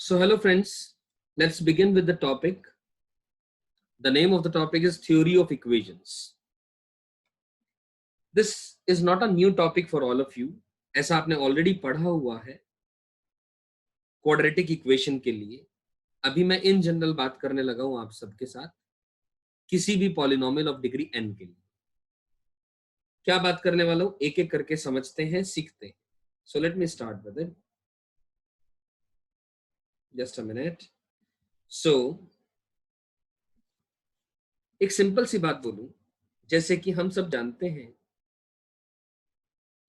So hello friends, let's begin with the topic. The name of the topic is Theory of Equations. This is not a new topic for all of you. ऐसा आपने already पढ़ा हुआ है quadratic equation के लिए. अभी मैं in general बात करने लगा हूं आप सबके साथ किसी भी पॉलिनोमियल ऑफ डिग्री n के लिए. क्या बात करने वाला हूं एक एक करके समझते हैं, सीखते हैं. So let me start with it. Just a minute. So एक सिंपल सी बात बोलूं, जैसे कि हम सब जानते हैं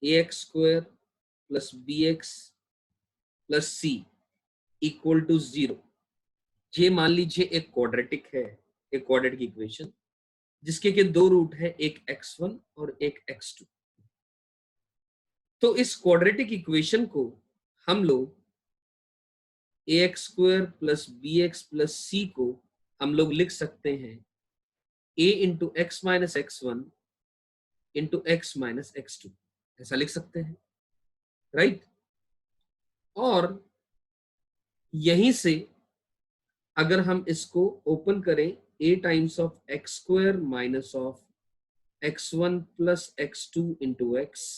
ax square plus bx plus c equal to 0. ये मान लीजिए एक क्वाड्रेटिक है, एक क्वाड्रेटिक इक्वेशन जिसके के दो रूट है, एक x1 और एक x2. तो इस क्वाड्रेटिक इक्वेशन को हम लोग ax square plus bx plus c को हम लोग लिख सकते हैं a into x minus x1 into x minus x2. ऐसा लिख सकते हैं, राइट? और यहीं से अगर हम इसको ओपन करें a times of x square minus of x1 plus x2 into x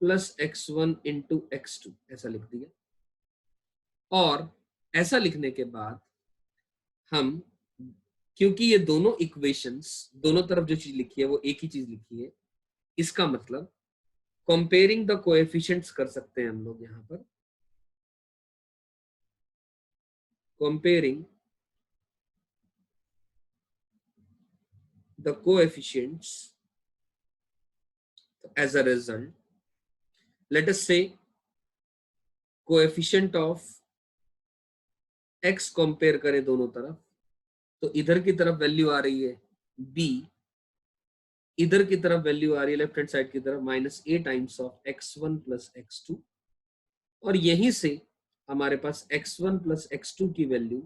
plus x1 into x2, ऐसा लिख दिया. और ऐसा लिखने के बाद हम, क्योंकि ये दोनों इक्वेशंस दोनों तरफ जो चीज लिखी है वो एक ही चीज लिखी है, इसका मतलब कंपेयरिंग द कोएफिशिएंट्स कर सकते हैं हम लोग. यहां पर comparing the coefficients, as a result let us say coefficient of x compare करें दोनों तरफ, तो इधर की तरफ वैल्यू आ रही है b, इधर की तरफ वैल्यू आ रही है लेफ्ट हैंड साइड की तरफ minus a times of x1 plus x2, और यहीं से हमारे पास x1 प्लस x2 की value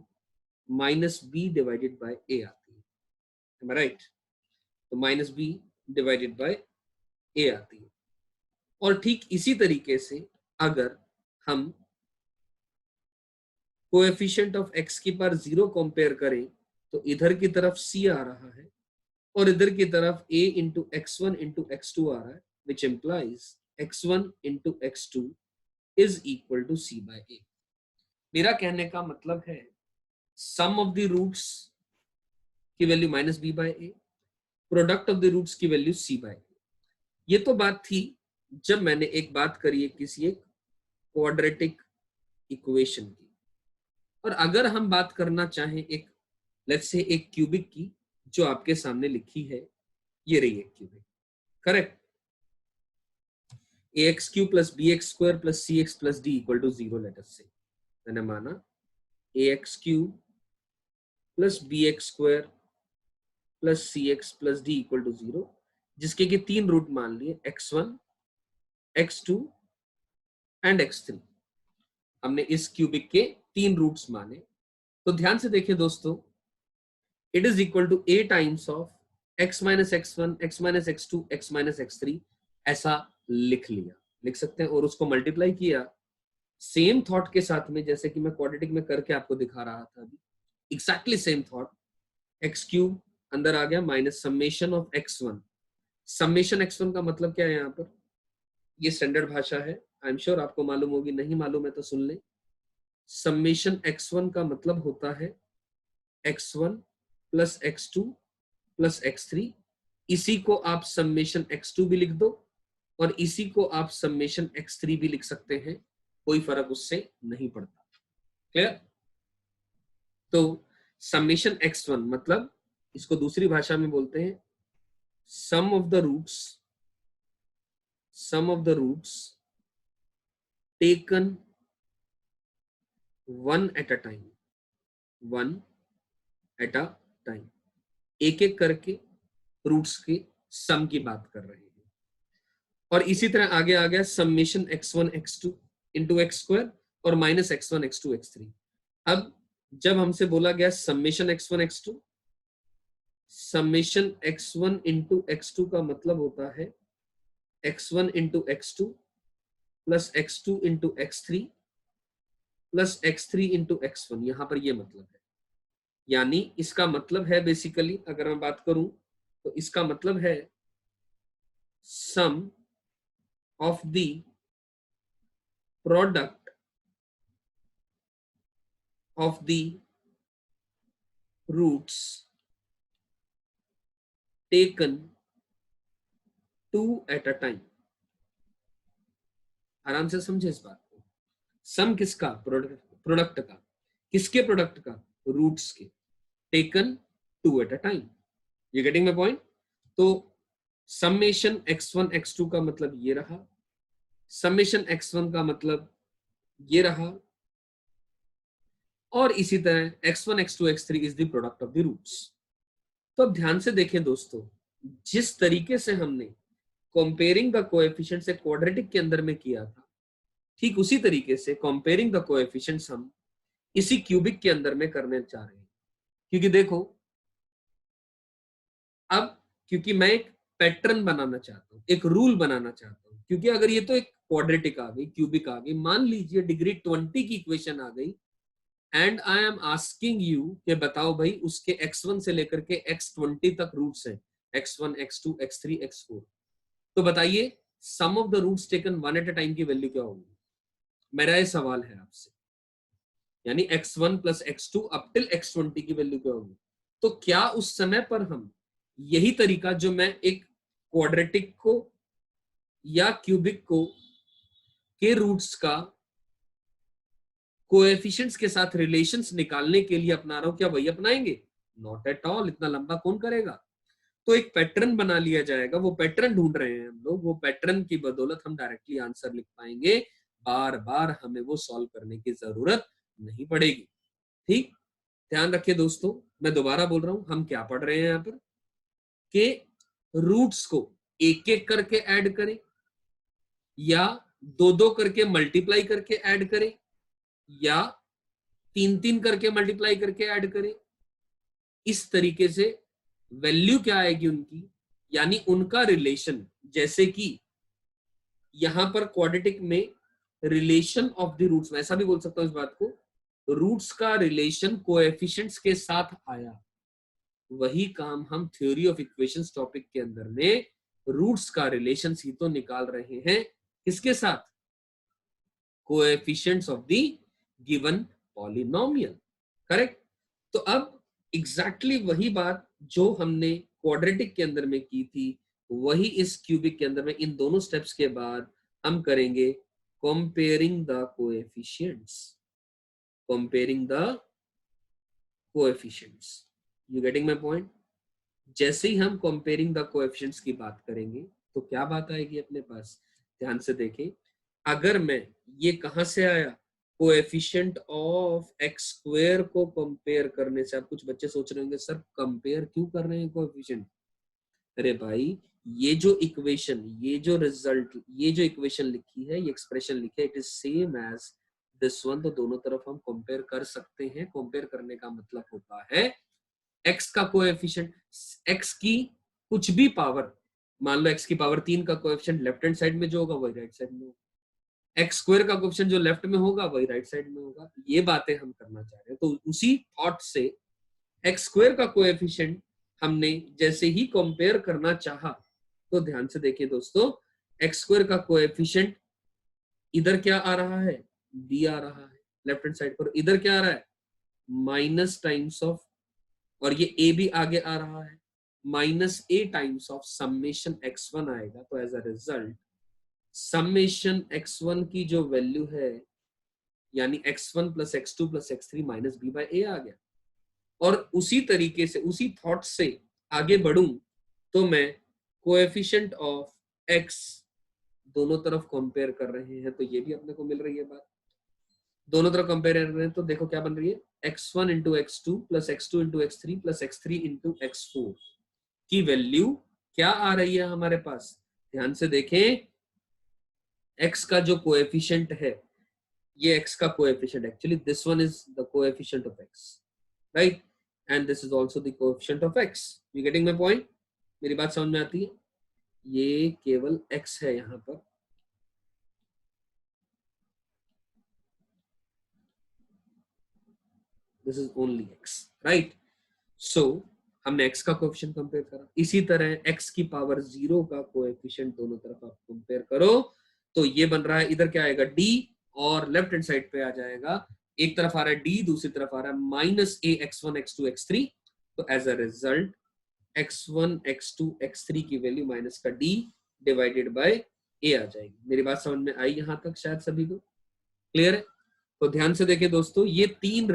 minus b divided by a आती है. Am I right? तो minus b divided by a आती है. और ठीक इसी तरीके से अगर हम कोएफिशिएंट ऑफ x की पावर 0 कंपेयर करें तो इधर की तरफ c आ रहा है और इधर की तरफ a into x1 into x2 आ रहा है, which implies x1 into x2 is equal to c by a. मेरा कहने का मतलब है सम ऑफ द रूट्स की value minus b by a, product of the roots की वैल्यू c बाय a. ये तो बात थी जब मैंने एक बात करी है किसी एक क्वाड्रेटिक इक्वेशन की. और अगर हम बात करना चाहें एक, लेट्स से एक क्यूबिक की, जो आपके सामने लिखी है, ये रही एक cubic, correct? ax cube plus bx square plus cx plus d equal to 0. Let us से मैंने माना ax cube plus bx square plus cx plus d equal to 0, जिसके के तीन रूट मान लिए x1 x2 एंड x3. हमने इस क्यूबिक के तीन रूट्स माने. तो ध्यान से देखिए दोस्तों, it is equal to a times of x minus x1 x minus x2 x minus x3, ऐसा लिख लिया, लिख सकते हैं. और उसको मल्टीप्लाई किया सेम थॉट के साथ में जैसे कि मैं क्वाड्रेटिक में करके आपको दिखा रहा था अभी, exactly same thought. X cube अंदर आ गया minus summation of x1. Summation x1 का मतलब क्या है यहाँ पर? ये स्टैंडर्ड भाषा है, आई एम श्योर आपको मालूम होगी, नहीं मालूम है तो सुन ले. समेशन x1 का मतलब होता है x1 plus x2 plus x3. इसी को आप समेशन x2 भी लिख दो और इसी को आप समेशन x3 भी लिख सकते हैं, कोई फर्क उससे नहीं पड़ता. क्लियर? तो समेशन x1 मतलब, इसको दूसरी भाषा में बोलते हैं sum of the roots taken one at a time. एक एक करके रूट्स के सम की बात कर रहे हैं. और इसी तरह आगे आ गया summation x1 x2 into x square और माइनस x1 x2 x3. अब जब हमसे बोला गया summation x1 x2, summation x1 into x2 का मतलब होता है x1 into x2 plus x2 into x3 plus x3 into x1, यहां पर ये मतलब है, यानी इसका मतलब है बेसिकली अगर मैं बात करूं तो इसका मतलब है sum of the product of the roots taken two at a time. आराम से समझे इस बात को। सम किसका? प्रोडक्ट का। किसके प्रोडक्ट का? रूट्स के, taken two at a time. You getting my point? तो समेशन x1 x2 का मतलब ये रहा, समेशन x1 का मतलब ये रहा, और इसी तरह x1 x2 x3 is the product of the roots. तो अब ध्यान से देखें दोस्तों, जिस तरीके से हमने कंपेयरिंग द कोएफिशिएंट्स से क्वाड्रेटिक के अंदर में किया था, ठीक उसी तरीके से कंपेयरिंग द कोएफिशिएंट्स हम इसी क्यूबिक के अंदर में करने चाह रहे हैं। क्योंकि देखो अब, क्योंकि मैं एक पैटर्न बनाना चाहता हूं, एक रूल बनाना चाहता हूं, क्योंकि अगर ये तो एक क्वाड्रेटिक आ गई, क्यूबिक आ गई, मान लीजिए डिग्री 20 की इक्वेशन आ गई, and I am asking you कि बताओ भाई उसके x1 से लेकर के x20 तक रूट्स हैं, x1 x2 x3 x4, तो बताइए sum of the roots taken one at a time की वैल्यू क्या होगी? मेरा ये सवाल है आपसे, यानी x1 plus x2 up till x20 की वैल्यू क्या होगी? तो क्या उस समय पर हम यही तरीका जो मैं एक क्वाड्रेटिक को या क्यूबिक को के रूट्स का कोएफिशिएंट्स के साथ रिलेशंस निकालने के लिए अपना रहा हूं, क्या वही अपनाएंगे? Not at all. इतना लंबा कौन करेगा? तो एक पैटर्न बना लिया जाएगा, वो पैटर्न ढूंढ रहे हैं हम लोग, वो पैटर्न की बदौलत हम डायरेक्टली आंसर लिख पाएंगे, बार बार हमें वो सॉल्व करने की जरूरत नहीं पड़ेगी। ठीक, ध्यान रखिए दोस्तों, मैं दोबारा बोल रहा हूं, हम क्या पढ़ रहे हैं यहाँ पर कि रूट्स को एक एक करके ऐड करें या दो दो करके मल्टीप्लाई करके ऐड करें या तीन तीन करके मल्टीप्लाई करके ऐड करें। इस तरीके से वैल्यू क्या आएगी उनकी, यानी उनका रिलेशन, जैसे कि यहां पर क्वाड्रेटिक में रिलेशन ऑफ द रूट्स, मैं ऐसा भी बोल सकता हूं इस बात को, रूट्स का रिलेशन कोएफिशिएंट्स के साथ आया, वही काम हम थ्योरी ऑफ इक्वेशंस टॉपिक के अंदर में रूट्स का रिलेशन ही तो निकाल रहे हैं, किसके साथ? Coefficients of the given polynomial. Correct? तो अब एग्जैक्टली वही बात जो हमने क्वाड्रेटिक के अंदर में की थी, वही इस क्यूबिक के अंदर में इन दोनों स्टेप्स के बाद हम करेंगे comparing the coefficients, comparing the coefficients. You getting my point? जैसे ही हम कंपेयरिंग द कोएफिशिएंट्स की बात करेंगे तो क्या बात आएगी अपने पास? ध्यान से देखें, अगर मैं, ये कहां से आया? कोएफिशिएंट ऑफ एक्स स्क्वायर को कंपेयर करने से। अब कुछ बच्चे सोच रहे होंगे सर कंपेयर क्यों कर रहे हैं कोएफिशिएंट? अरे भाई, ये जो इक्वेशन, ये जो रिजल्ट, ये जो इक्वेशन लिखी है, ये एक्सप्रेशन लिखी है, it is same as this one, तो दोनों तरफ हम कंपेयर कर सकते हैं। कंपेयर करने का मतलब होता है x का कोएफिशिएंट, x की कुछ भी पावर, मान लो x की पावर 3 का कोएफिशिएंट लेफ्ट हैंड साइड में जो होगा वही राइट साइड में होगा, x स्क्वायर का कोएफिशिएंट जो लेफ्ट में होगा वही राइट साइड में होगा। ये बातें हम करना चाह रहे हैं। तो उसी थॉट से x स्क्वायर का कोएफिशिएंट हमने जैसे ही कंपेयर करना चाहा, तो ध्यान से देखिए दोस्तों, x स्क्वायर का कोएफिशिएंट इधर क्या आ रहा है? b आ रहा है लेफ्ट हैंड साइड पर, इधर क्या आ रहा है? माइनस टाइम्स ऑफ, और ये a भी आगे आ रहा है, minus a times of summation x1 आएगा। तो as a result summation x1 की जो वैल्यू है, यानी x1 plus x2 plus x3 minus b by a आ गया। और उसी तरीके से, उसी थॉट से आगे बढ़ूं तो मैं कोएफिशिएंट ऑफ x दोनों तरफ कंपेयर कर रहे हैं, तो ये भी अपने को मिल रही है बात। दोनों तरफ कंपेयर कर रहे हैं तो देखो क्या बन रही है, x1 into x2 plus x2 into x3 plus x3 into x4 की वैल्यू क्या आ रही है हमारे पास? ध्यान से देखें, x का जो कोएफिशिएंट है, ये x का coefficient, actually this one is the coefficient of x, right, and this is also the coefficient of x। You getting my point? मेरी बात समझ में आती है? ये केवल x है यहाँ पर, this is only x, right. So हमने x का कोएफिशिएंट कंपेयर करा, इसी तरह x की पावर 0 का कोएफिशिएंट दोनों तरफ आप कंपेयर करो तो ये बन रहा है, इधर क्या आएगा d, और लेफ्ट हैंड साइड पे आ जाएगा, एक तरफ आ रहा है d, दूसरी तरफ आ रहा है minus a x1 x2 x3, तो as a result x1 x2 x3 की वैल्यू माइनस का d डिवाइडेड बाय a आ जाएगी। मेरी बात समझ में आई यहां तक, शायद सभी को क्लियर है। तो ध्यान से देखिए दोस्तों, ये तीन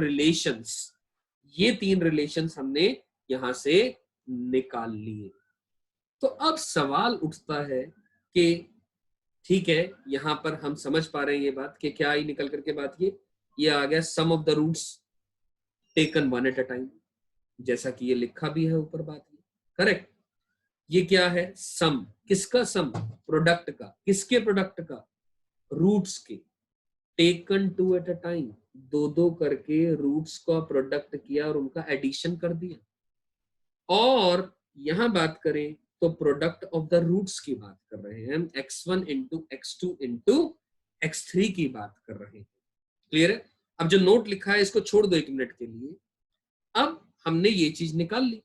रिलेशंस हमने यहां से निकाल लिए। तो अब सवाल उठता है कि ठीक है, यहां पर हम समझ पा रहे हैं ये बात कि क्या आई निकल करके बात, ये आ गया sum of the roots taken one at a time, जैसा कि ये लिखा भी है ऊपर बात, करेक्ट। ये क्या है, सम, किसका सम, प्रोडक्ट का, किसके प्रोडक्ट का, रूट्स के, taken two at a time, दो दो करके रूट्स का प्रोडक्ट किया और उनका एडिशन कर दिया। और यहां बात करें तो प्रोडक्ट ऑफ द रूट्स की बात कर रहे हैं हम, x1 into x2 into x3 की बात कर रहे हैं, क्लियर है। अब जो नोट लिखा है इसको छोड़ दो 1 मिनट के लिए, अब हमने ये चीज निकाल ली।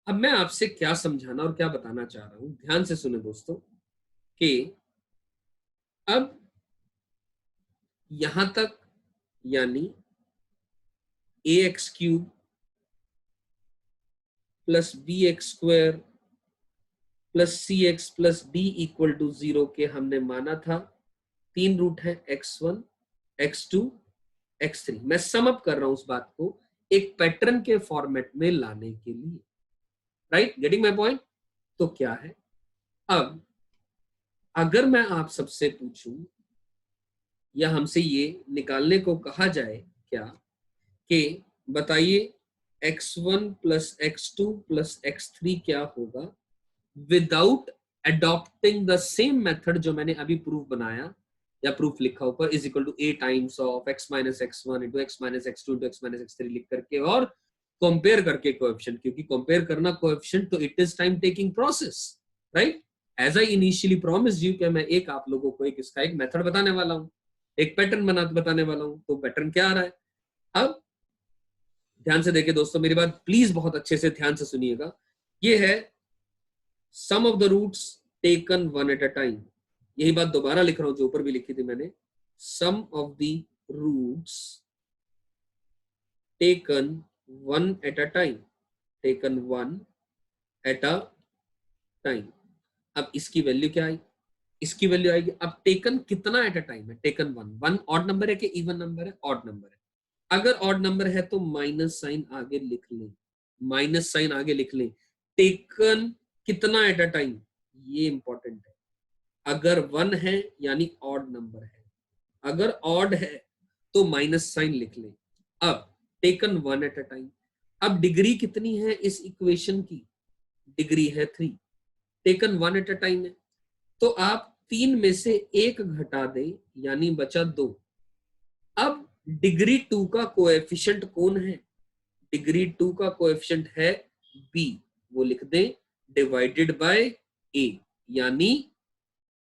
अब मैं आपसे क्या समझाना और क्या बताना चाह रहा हूं, ध्यान से सुने दोस्तों, कि अब यहां तक यानी A X cube plus B X square plus C X plus D equal to 0 के हमने माना था। तीन रूट है x1 x2 x3। मैं सम अप कर रहा हूं उस बात को एक पैटर्न के फॉर्मेट में लाने के लिए, राइट, गेटिंग माय पॉइंट। तो क्या है, अब अगर मैं आप सबसे पूछूं या हमसे ये निकालने को कहा जाए क्या, कि बताइए x1 plus x2 plus x3 क्या होगा without adopting the same method जो मैंने अभी प्रूफ बनाया या प्रूफ लिखा ऊपर, is equal to a times of x minus x1 into x minus x2 into x minus x3 लिख करके और कंपेयर करके कोएफिशिएंट, क्योंकि कंपेयर करना कोएफिशिएंट तो it is time taking process, right. As I initially promise you कि मैं एक आप लोगों को एक इसका एक मेथड बताने वाला हूं, एक पैटर्न बताने वाला हूं। तो पैटर्न क्या आ रहा है, अब ध्यान से देखिए दोस्तों, मेरी बात प्लीज बहुत अच्छे से ध्यान से सुनिएगा। ये है sum of the roots taken one at a time, यही बात दोबारा लिख रहा हूं जो ऊपर भी लिखी थी मैंने, sum of the roots taken one at a time, taken one at a time. अब इसकी वैल्यू क्या आई, इसकी वैल्यू आएगी, अब टेकन कितना एट अ टाइम है, taken one, one odd number है कि इवन नंबर है, ऑड नंबर है। अगर ऑड नंबर है तो माइनस साइन आगे लिख लें, माइनस साइन आगे लिख लें। टेकन कितना एट अ टाइम, ये इंपॉर्टेंट है। अगर वन है यानी ऑड नंबर है, अगर ऑड है तो माइनस साइन लिख लें। अब taken one at a time, अब डिग्री कितनी है इस इक्वेशन की, डिग्री है 3, taken one at a time है, तो आप 3 में से 1 घटा दें यानी बचा 2। अब डिग्री 2 का कोएफिशिएंट कौन है, डिग्री 2 का कोएफिशिएंट है b, वो लिख दें डिवाइडेड बाय a, यानी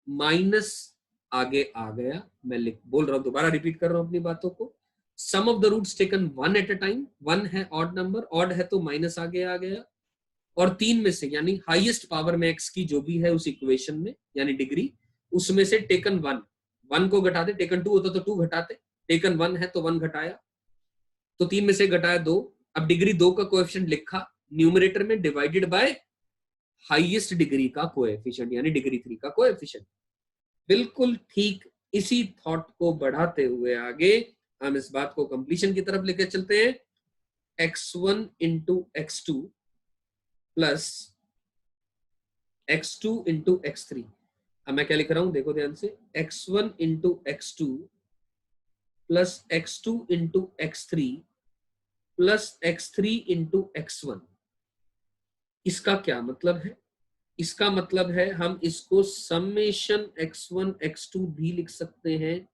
माइनस आगे आ गया। मैं बोल रहा हूं, दोबारा रिपीट कर रहा हूं अपनी बातों को, sum of the roots taken one at a time, one है ऑड नंबर, ऑड है तो माइनस आगे आ गया, और 3 में से यानी हाईएस्ट पावर में x की जो भी है उस इक्वेशन में यानी डिग्री, उसमें से टेकन वन, वन को घटाते, टेकन टू होता तो 2 घटाते, टेकन वन है तो 1 घटाया, तो 3 में से घटाया 2। अब डिग्री 2 का कोएफिशिएंट लिखा न्यूमरेटर में डिवाइडेड बाय हाईएस्ट डिग्री का कोएफिशिएंट यानी डिग्री 3 का कोएफिशिएंट। बिल्कुल ठीक इसी थॉट को बढ़ाते हुए आगे हम इस बात को कंप्लीशन की तरफ लेकर चलते हैं, x1 into x2 plus x2 into x3। अब मैं क्या लिख रहा हूं देखो ध्यान से, x1 into x2 plus x2 into x3 plus x3 into x1। इसका क्या मतलब है, इसका मतलब है हम इसको समेशन x1 x2 भी लिख सकते हैं,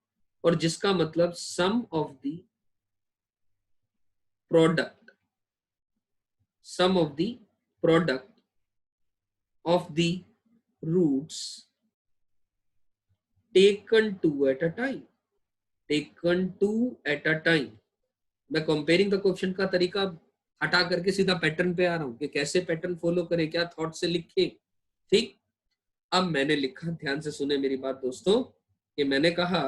और जिसका मतलब sum of the product, sum of the product of the roots taken two at a time, taken two at a time, मैं कंपेयरिंग द कोएफिशिएंट का तरीका हटा करके सीधा पैटर्न पे आ रहा हूँ कि कैसे पैटर्न फॉलो करें, क्या थॉट से लिखे। ठीक, अब मैंने लिखा, ध्यान से सुने मेरी बात दोस्तों, कि मैंने कहा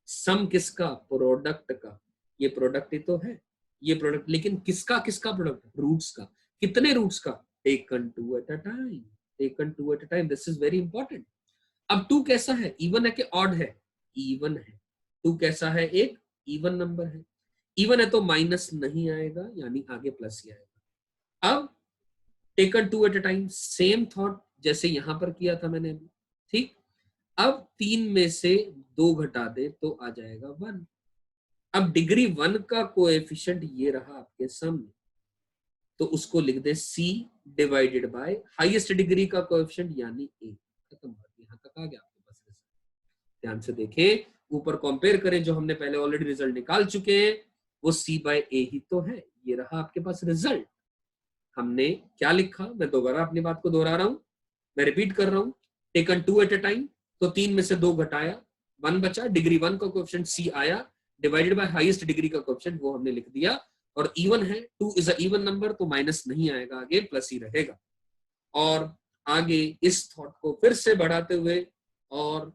सम किसका, प्रोडक्ट का। ये प्रोडक्ट ही तो है, ये प्रोडक्ट, लेकिन किसका किसका प्रोडक्ट, रूट्स का। कितने रूट्स का, taken two at a time, taken two at a time, this is very important. अब टू कैसा है, इवन है कि ऑड है, इवन है। टू कैसा है, एक इवन नंबर है। इवन है तो माइनस नहीं आएगा, यानी आगे प्लस ही आएगा। अब taken two at a time, same thought जैसे यहां पर किया था मैंने अभी। ठीक, अब 3 में से 2 घटा दे तो आ जाएगा 1। अब डिग्री 1 का कोएफिशिएंट ये रहा आपके सामने, तो उसको लिख दे c divided by highest degree का कोएफिशिएंट यानी a। खत्म बात, यहां तक आ गया आपके पास रिजल्ट। ध्यान से देखें, ऊपर कंपेयर करें, जो हमने पहले ऑलरेडी रिजल्ट निकाल चुके हैं वो c बाय a ही तो है। ये रहा आपके पास रिजल्ट। हमने क्या लिखा, मैं दोबारा अपनी बात को दोहरा रहा हूं, मैं रिपीट कर रहा हूं। Taken two at a time, तो 3 में से 2 घटाया, 1 बचा, डिग्री 1 का कोएफिशिएंट c आया, डिवाइडेड बाय हाईएस्ट डिग्री का कोएफिशिएंट वो हमने लिख दिया। और इवन है, 2 इज अ इवन नंबर, तो माइनस नहीं आएगा, आगे प्लस ही रहेगा। और आगे इस थॉट को फिर से बढ़ाते हुए, और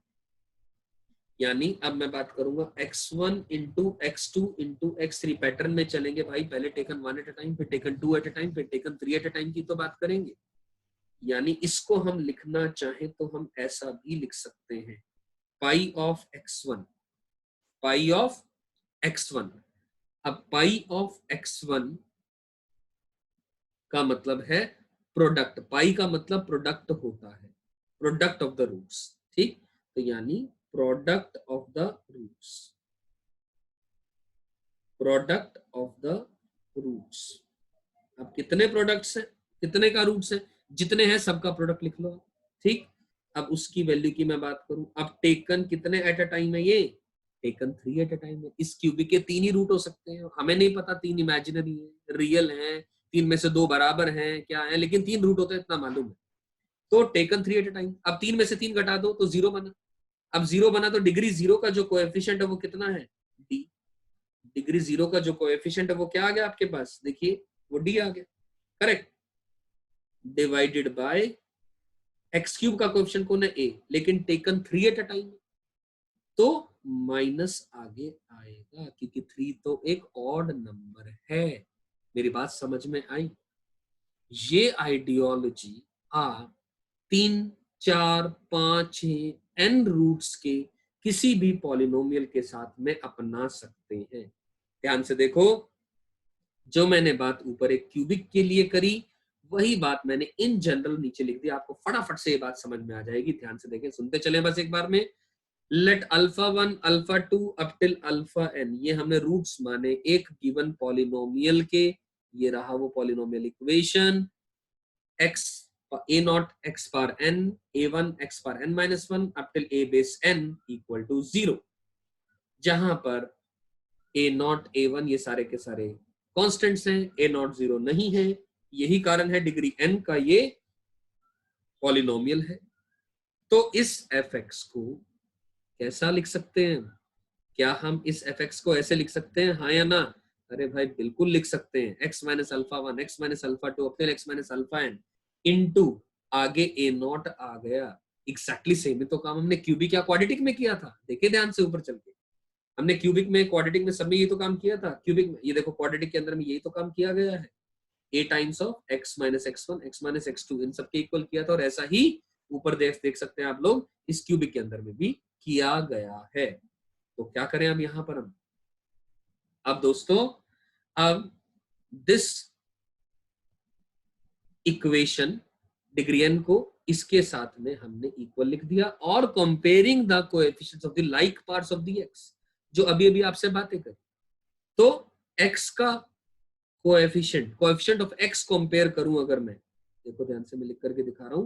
यानी अब मैं बात करूंगा x1 into x2 into x3 pattern में चलेंगे भाई। पहले टेकन 1 एट अ टाइम, फिर टेकन 2 एट अ टाइम, फिर टेकन 3 एट अ टाइम की तो बात करेंगे। यानी इसको हम लिखना चाहें तो हम ऐसा भी लिख सकते हैं, पाई of x1, pi of x1। अब पाई ऑफ x1 का मतलब है प्रोडक्ट, पाई का मतलब प्रोडक्ट होता है, प्रोडक्ट ऑफ द रूट्स। ठीक, तो यानी product of the roots, product of the roots. अब कितने प्रोडक्ट्स हैं, कितने का रूट्स है, जितने हैं सबका प्रोडक्ट लिख लो। ठीक, अब उसकी वैल्यू की मैं बात करूं, अब टेकन कितने एट अ टाइम है, ये टेकन 3 एट अ टाइम है। इस क्यूबिक के 3 ही रूट हो सकते हैं, हमें नहीं पता 3 इमेजिनरी है रियल है, 3 में से 2 बराबर हैं क्या है, लेकिन 3 रूट होते हैं इतना मालूम है। तो टेकन 3 एट अ टाइम, अब 3 में से 3 घटा दो तो 0 बना। अब 0 बना तो डिग्री 0 का जो कोएफिशिएंट है वो कितना है, डी। डिग्री 0 का जो कोएफिशिएंट है वो क्या आ गया आपके पास, देखिए वो डी आ गया, correct. Divided by x cube का कोएफिशिएंट कौन है, ए, लेकिन टेकन 3 एट अ टाइम, तो माइनस आगे आएगा क्योंकि 3 तो एक ऑड नंबर है। मेरी बात समझ में आई। ये आइडियोलॉजी आप 3, 4, 5, 6 एन रूट्स के किसी भी पॉलिनोमियल के साथ में अपना सकते हैं। ध्यान से देखो, जो मैंने बात ऊपर एक क्यूबिक के लिए करी, वही बात मैंने इन जनरल नीचे लिख दी। आपको फटाफट से ये बात समझ में आ जाएगी। ध्यान से देखें, सुनते चले बस एक बार में। Let alpha 1 alpha 2 up till alpha n, ये हमने रूट्स माने एक गिवन पॉलिनोमियल के। ये रहा वो polynomial equation, x a nought x power n, a1 x power n minus 1 up till a base n equal to 0, जहां पर a नॉट a1 ये सारे के सारे कांस्टेंट्स हैं, a नॉट 0 नहीं है। यही कारण है डिग्री n का ये पॉलिनोमियल है। तो इस fx को कैसा लिख सकते हैं, क्या हम इस fx को ऐसे लिख सकते हैं, हाँ या ना? अरे भाई बिल्कुल लिख सकते हैं, x minus alpha 1 x minus alpha 2 up till x minus alpha n into आगे a नॉट आ गया। एग्जैक्टली सेम ही तो काम हमने क्यूबिक या क्वाड्रेटिक में किया था। देखिए ध्यान से ऊपर चल के, हमने क्यूबिक में क्वाड्रेटिक में सब में ये तो काम किया था। क्यूबिक में ये देखो, क्वाड्रेटिक के अंदर में यही तो काम किया गया है, a times of x minus x1 x minus x2 इन सबके इक्वल किया था। और ऐसा ही ऊपर देख सकते हैं आप लोग, इस क्यूबिक के अंदर में भी किया गया है। तो क्या करें अब यहां पर हम, अब दोस्तों, अब दिस इक्वेशन डिग्री n को इसके साथ में हमने इक्वल लिख दिया, और comparing the coefficients of the like parts of the x, जो अभी अभी आपसे बातें करी, तो x का कोएफिशिएंट ऑफ x कंपेयर करूं अगर मैं, देखो ध्यान से मैं लिख करके दिखा रहा हूं,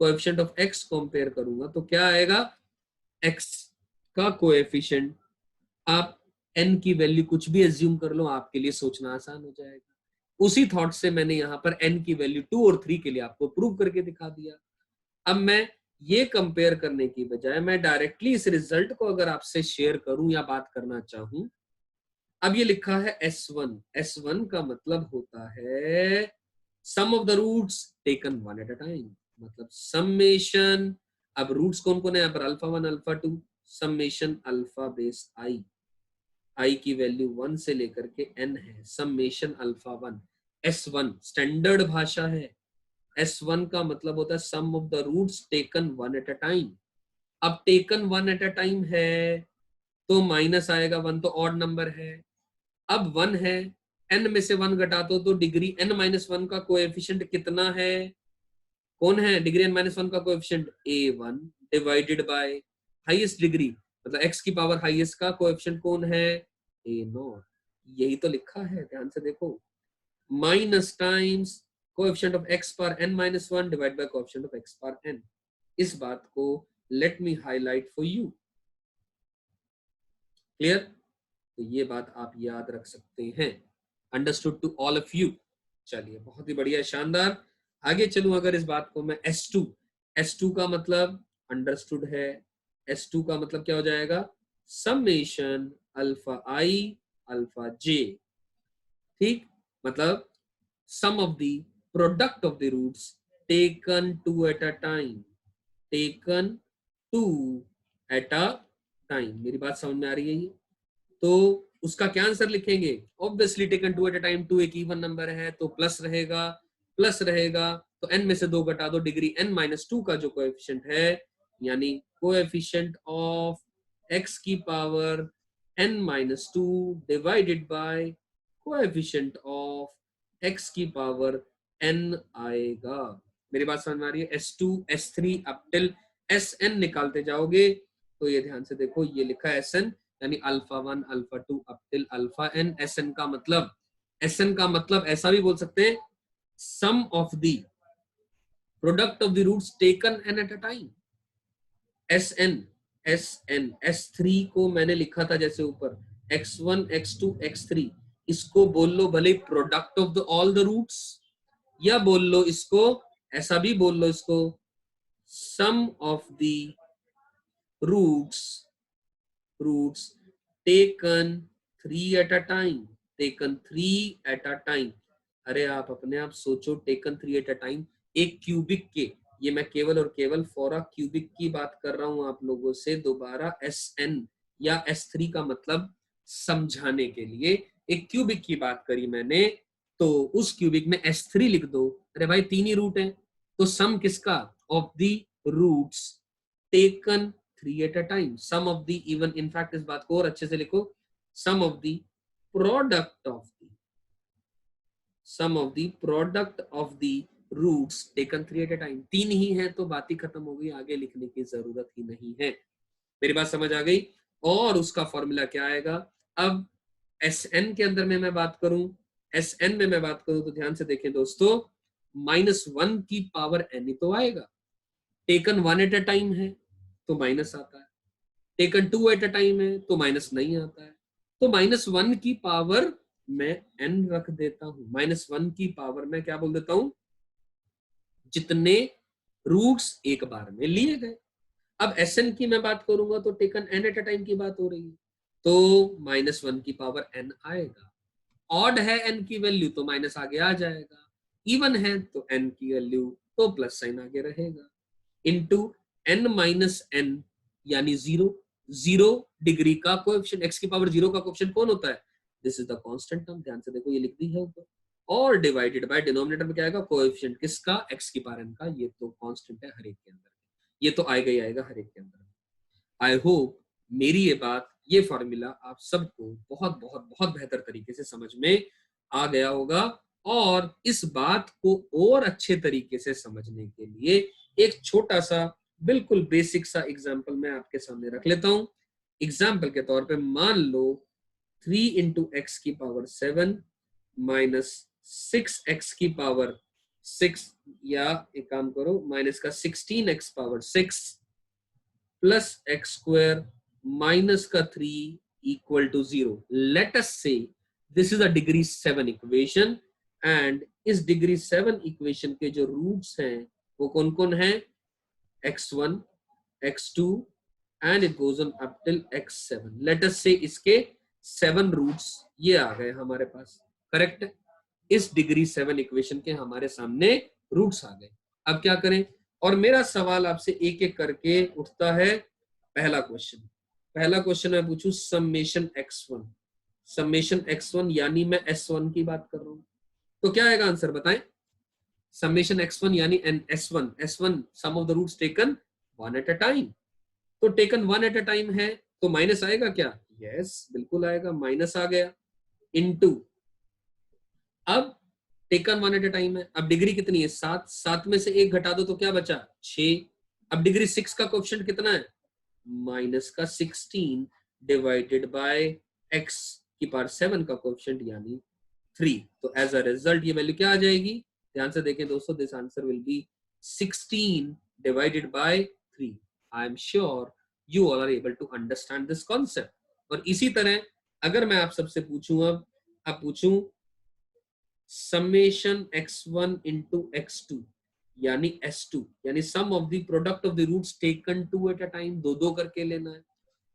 कोएफिशिएंट ऑफ x कंपेयर करूंगा तो क्या आएगा, x का कोएफिशिएंट, आप n की वैल्यू कुछ भी एज्यूम कर लो, आपके लिए सोचना आसान हो जाएगा। उसी थॉट से मैंने यहां पर n की वैल्यू 2 और 3 के लिए आपको प्रूव करके दिखा दिया। अब मैं ये कंपेयर करने की बजाय मैं डायरेक्टली इस रिजल्ट को अगर आपसे शेयर करूं या बात करना चाहूं, अब ये लिखा है S1, S1 का मतलब होता है sum of the roots taken one at a time, मतलब समेशन। अब रूट्स कौन कौन है यहाँ पर, alpha 1 alpha 2, summation alpha base I की वैल्यू 1 से लेकर के n है, समेशन अल्फा 1। S1 स्टैंडर्ड भाषा है, S1 का मतलब होता है sum of the roots taken one at a time. अब taken one at a time है तो माइनस आएगा, 1 तो ऑड नंबर है। अब 1 है, n में से 1 घटा दो तो डिग्री n माइनस 1 का कोएफिशिएंट कितना है, कौन है डिग्री n माइनस 1 का coefficient, a1 divided by highest degree, मतलब x की पावर हाईएस्ट का कोएफिशिएंट कौन है, a0। यही तो लिखा है, ध्यान से देखो, minus times coefficient of x पर n minus 1 divide by coefficient of x पर n। इस बात को let me highlight for you, clear. तो ये बात आप याद रख सकते हैं, understood to all of you. चलिए बहुत ही बढ़िया, शानदार। आगे चलूं अगर इस बात को मैं S2 का मतलब अंडरस्टूड है, S2 का मतलब क्या हो जाएगा, summation alpha i alpha j, ठीक, मतलब sum of the product of the roots taken two at a time, taken two at a time. मेरी बात समझ में आ रही है ये, तो उसका क्या आंसर लिखेंगे, obviously taken two at a time, two एक इवन नंबर है तो प्लस रहेगा, प्लस रहेगा तो n में से 2 घटा दो, डिग्री n माइनस 2 का जो कोएफिशिएंट है, यानी कोएफिशिएंट ऑफ x की power n minus 2 divided by coefficient of x की पावर n आएगा। मेरी बात समझ में आ रही है, S2 S3 up till Sn निकालते जाओगे तो ये ध्यान से देखो, ये लिखा है Sn, यानी alpha 1 alpha 2 up till alpha n। Sn का मतलब ऐसा भी बोल सकते हैं, sum of the product of the roots taken n at a time. S3 को मैंने लिखा था जैसे ऊपर, x1 x2 x3, इसको बोल लो भले product of the all the roots, या बोल लो इसको, ऐसा भी बोल लो इसको, sum of the roots taken 3 at a time, taken 3 at a time. अरे आप अपने आप सोचो, टेकन 3 एट अ टाइम, एक क्यूबिक के, ये मैं केवल और केवल फॉर अ क्यूबिक की बात कर रहा हूं आप लोगों से, दोबारा SN या S3 का मतलब समझाने के लिए, एक क्यूबिक की बात करी मैंने, तो उस क्यूबिक में S3 लिख दो। अरे भाई 3 ही रूट है, तो सम किसका, of the roots taken 3 at a time, sum of the, even in fact इस बात को और अच्छे से लिखो, sum of the product of the, sum of the product of the roots taken 3 at a time. 3 ही है तो बात ही खत्म हो गई, आगे लिखने की जरूरत ही नहीं है। मेरी बात समझ आ गई। और उसका फॉर्मूला क्या आएगा, अब Sn के अंदर में मैं बात करूं, Sn में मैं बात करूं तो ध्यान से देखें दोस्तों, -1 की पावर n ही तो आएगा। टेकन 1 एट अ टाइम है तो माइनस आता है, टेकन 2 एट अ टाइम है तो माइनस नहीं आता है, तो -1 की पावर मैं n रख देता हूं, -1 की पावर मैं क्या बोल देता हूं, जितने रूट्स एक बार में लिए गए। अब Sn की मैं बात करूंगा तो taken n at a time की बात हो रही है, तो -1 की पावर n आएगा। ऑड है n की वैल्यू तो माइनस आगे आ जाएगा, इवन है तो n की वैल्यू तो प्लस साइन आगे रहेगा, इनटू n माइनस n, यानी 0 डिग्री का कोएफिशिएंट, x की पावर 0 का कोएफिशिएंट कौन होता है, this is the constant term, ध्यान से देखो ये लिख दी है ऊपर, और डिवाइडेड बाय डिनोमिनेटर में क्या आएगा, कोएफिशिएंट किसका, x की पावर n का, ये तो कांस्टेंट है हर एक के अंदर, ये तो आएगा ही आएगा हर एक के अंदर। आई होप मेरी ये बात, ये फॉर्मूला आप सबको बहुत बहुत बहुत बेहतर तरीके से समझ में आ गया होगा। और इस बात को और अच्छे तरीके से समझने के लिए एक छोटा सा बिल्कुल बेसिक सा एग्जाम्पल मैं आपके सामने रख लेता हूं। एग्जाम्पल के तौर पे मान लो 3 इंटू एक्स की पावर 7 माइनस 6x की पावर 6, या एक काम करो माइनस का 16x power 6 plus x square minus का 3 इक्वल टू 0। लेट अस से this is a degree 7 equation, and इस डिग्री 7 इक्वेशन के जो रूट्स हैं वो कौन कौन है, x1 x2 and it goes on up till x7। Late us से इसके 7 रूट्स ये आ गए हमारे पास, करेक्ट है। इस डिग्री 7 इक्वेशन के हमारे सामने रूट्स आ गए। अब क्या करें? और मेरा सवाल आपसे एक एक करके उठता है। पहला क्वेश्चन मैं पूछूं, समेशन x1, समेशन x1 यानी मैं s1 की बात कर रहा हूं, तो क्या आएगा आंसर बताएं? समेशन x1 यानी एन s1 sum of the roots taken one at a time, तो taken one at a time है तो माइनस आएगा क्या? यस बिल्कुल आएगा, माइनस आ गया। इनटू, अब taken one at a time है, अब डिग्री कितनी है? 7, 7 में से एक घटा दो तो क्या बचा? 6। अब डिग्री 6 का कोएफिशिएंट कितना है? माइनस का 16 डिवाइडेड बाय x की पावर 7 का कोएफिशिएंट यानी 3। तो एज अ रिजल्ट ये वैल्यू क्या आ जाएगी? ध्यान से देखें दोस्तों, this answer will be 16 divided by 3। I am sure you all are able to understand this concept. और इसी तरह अगर मैं आप सबसे पूछूं, अब पूछूं समेशन x1 इंटू x2 यानी s2 यानी sum of the product of the roots taken two at a time, दो दो करके लेना है,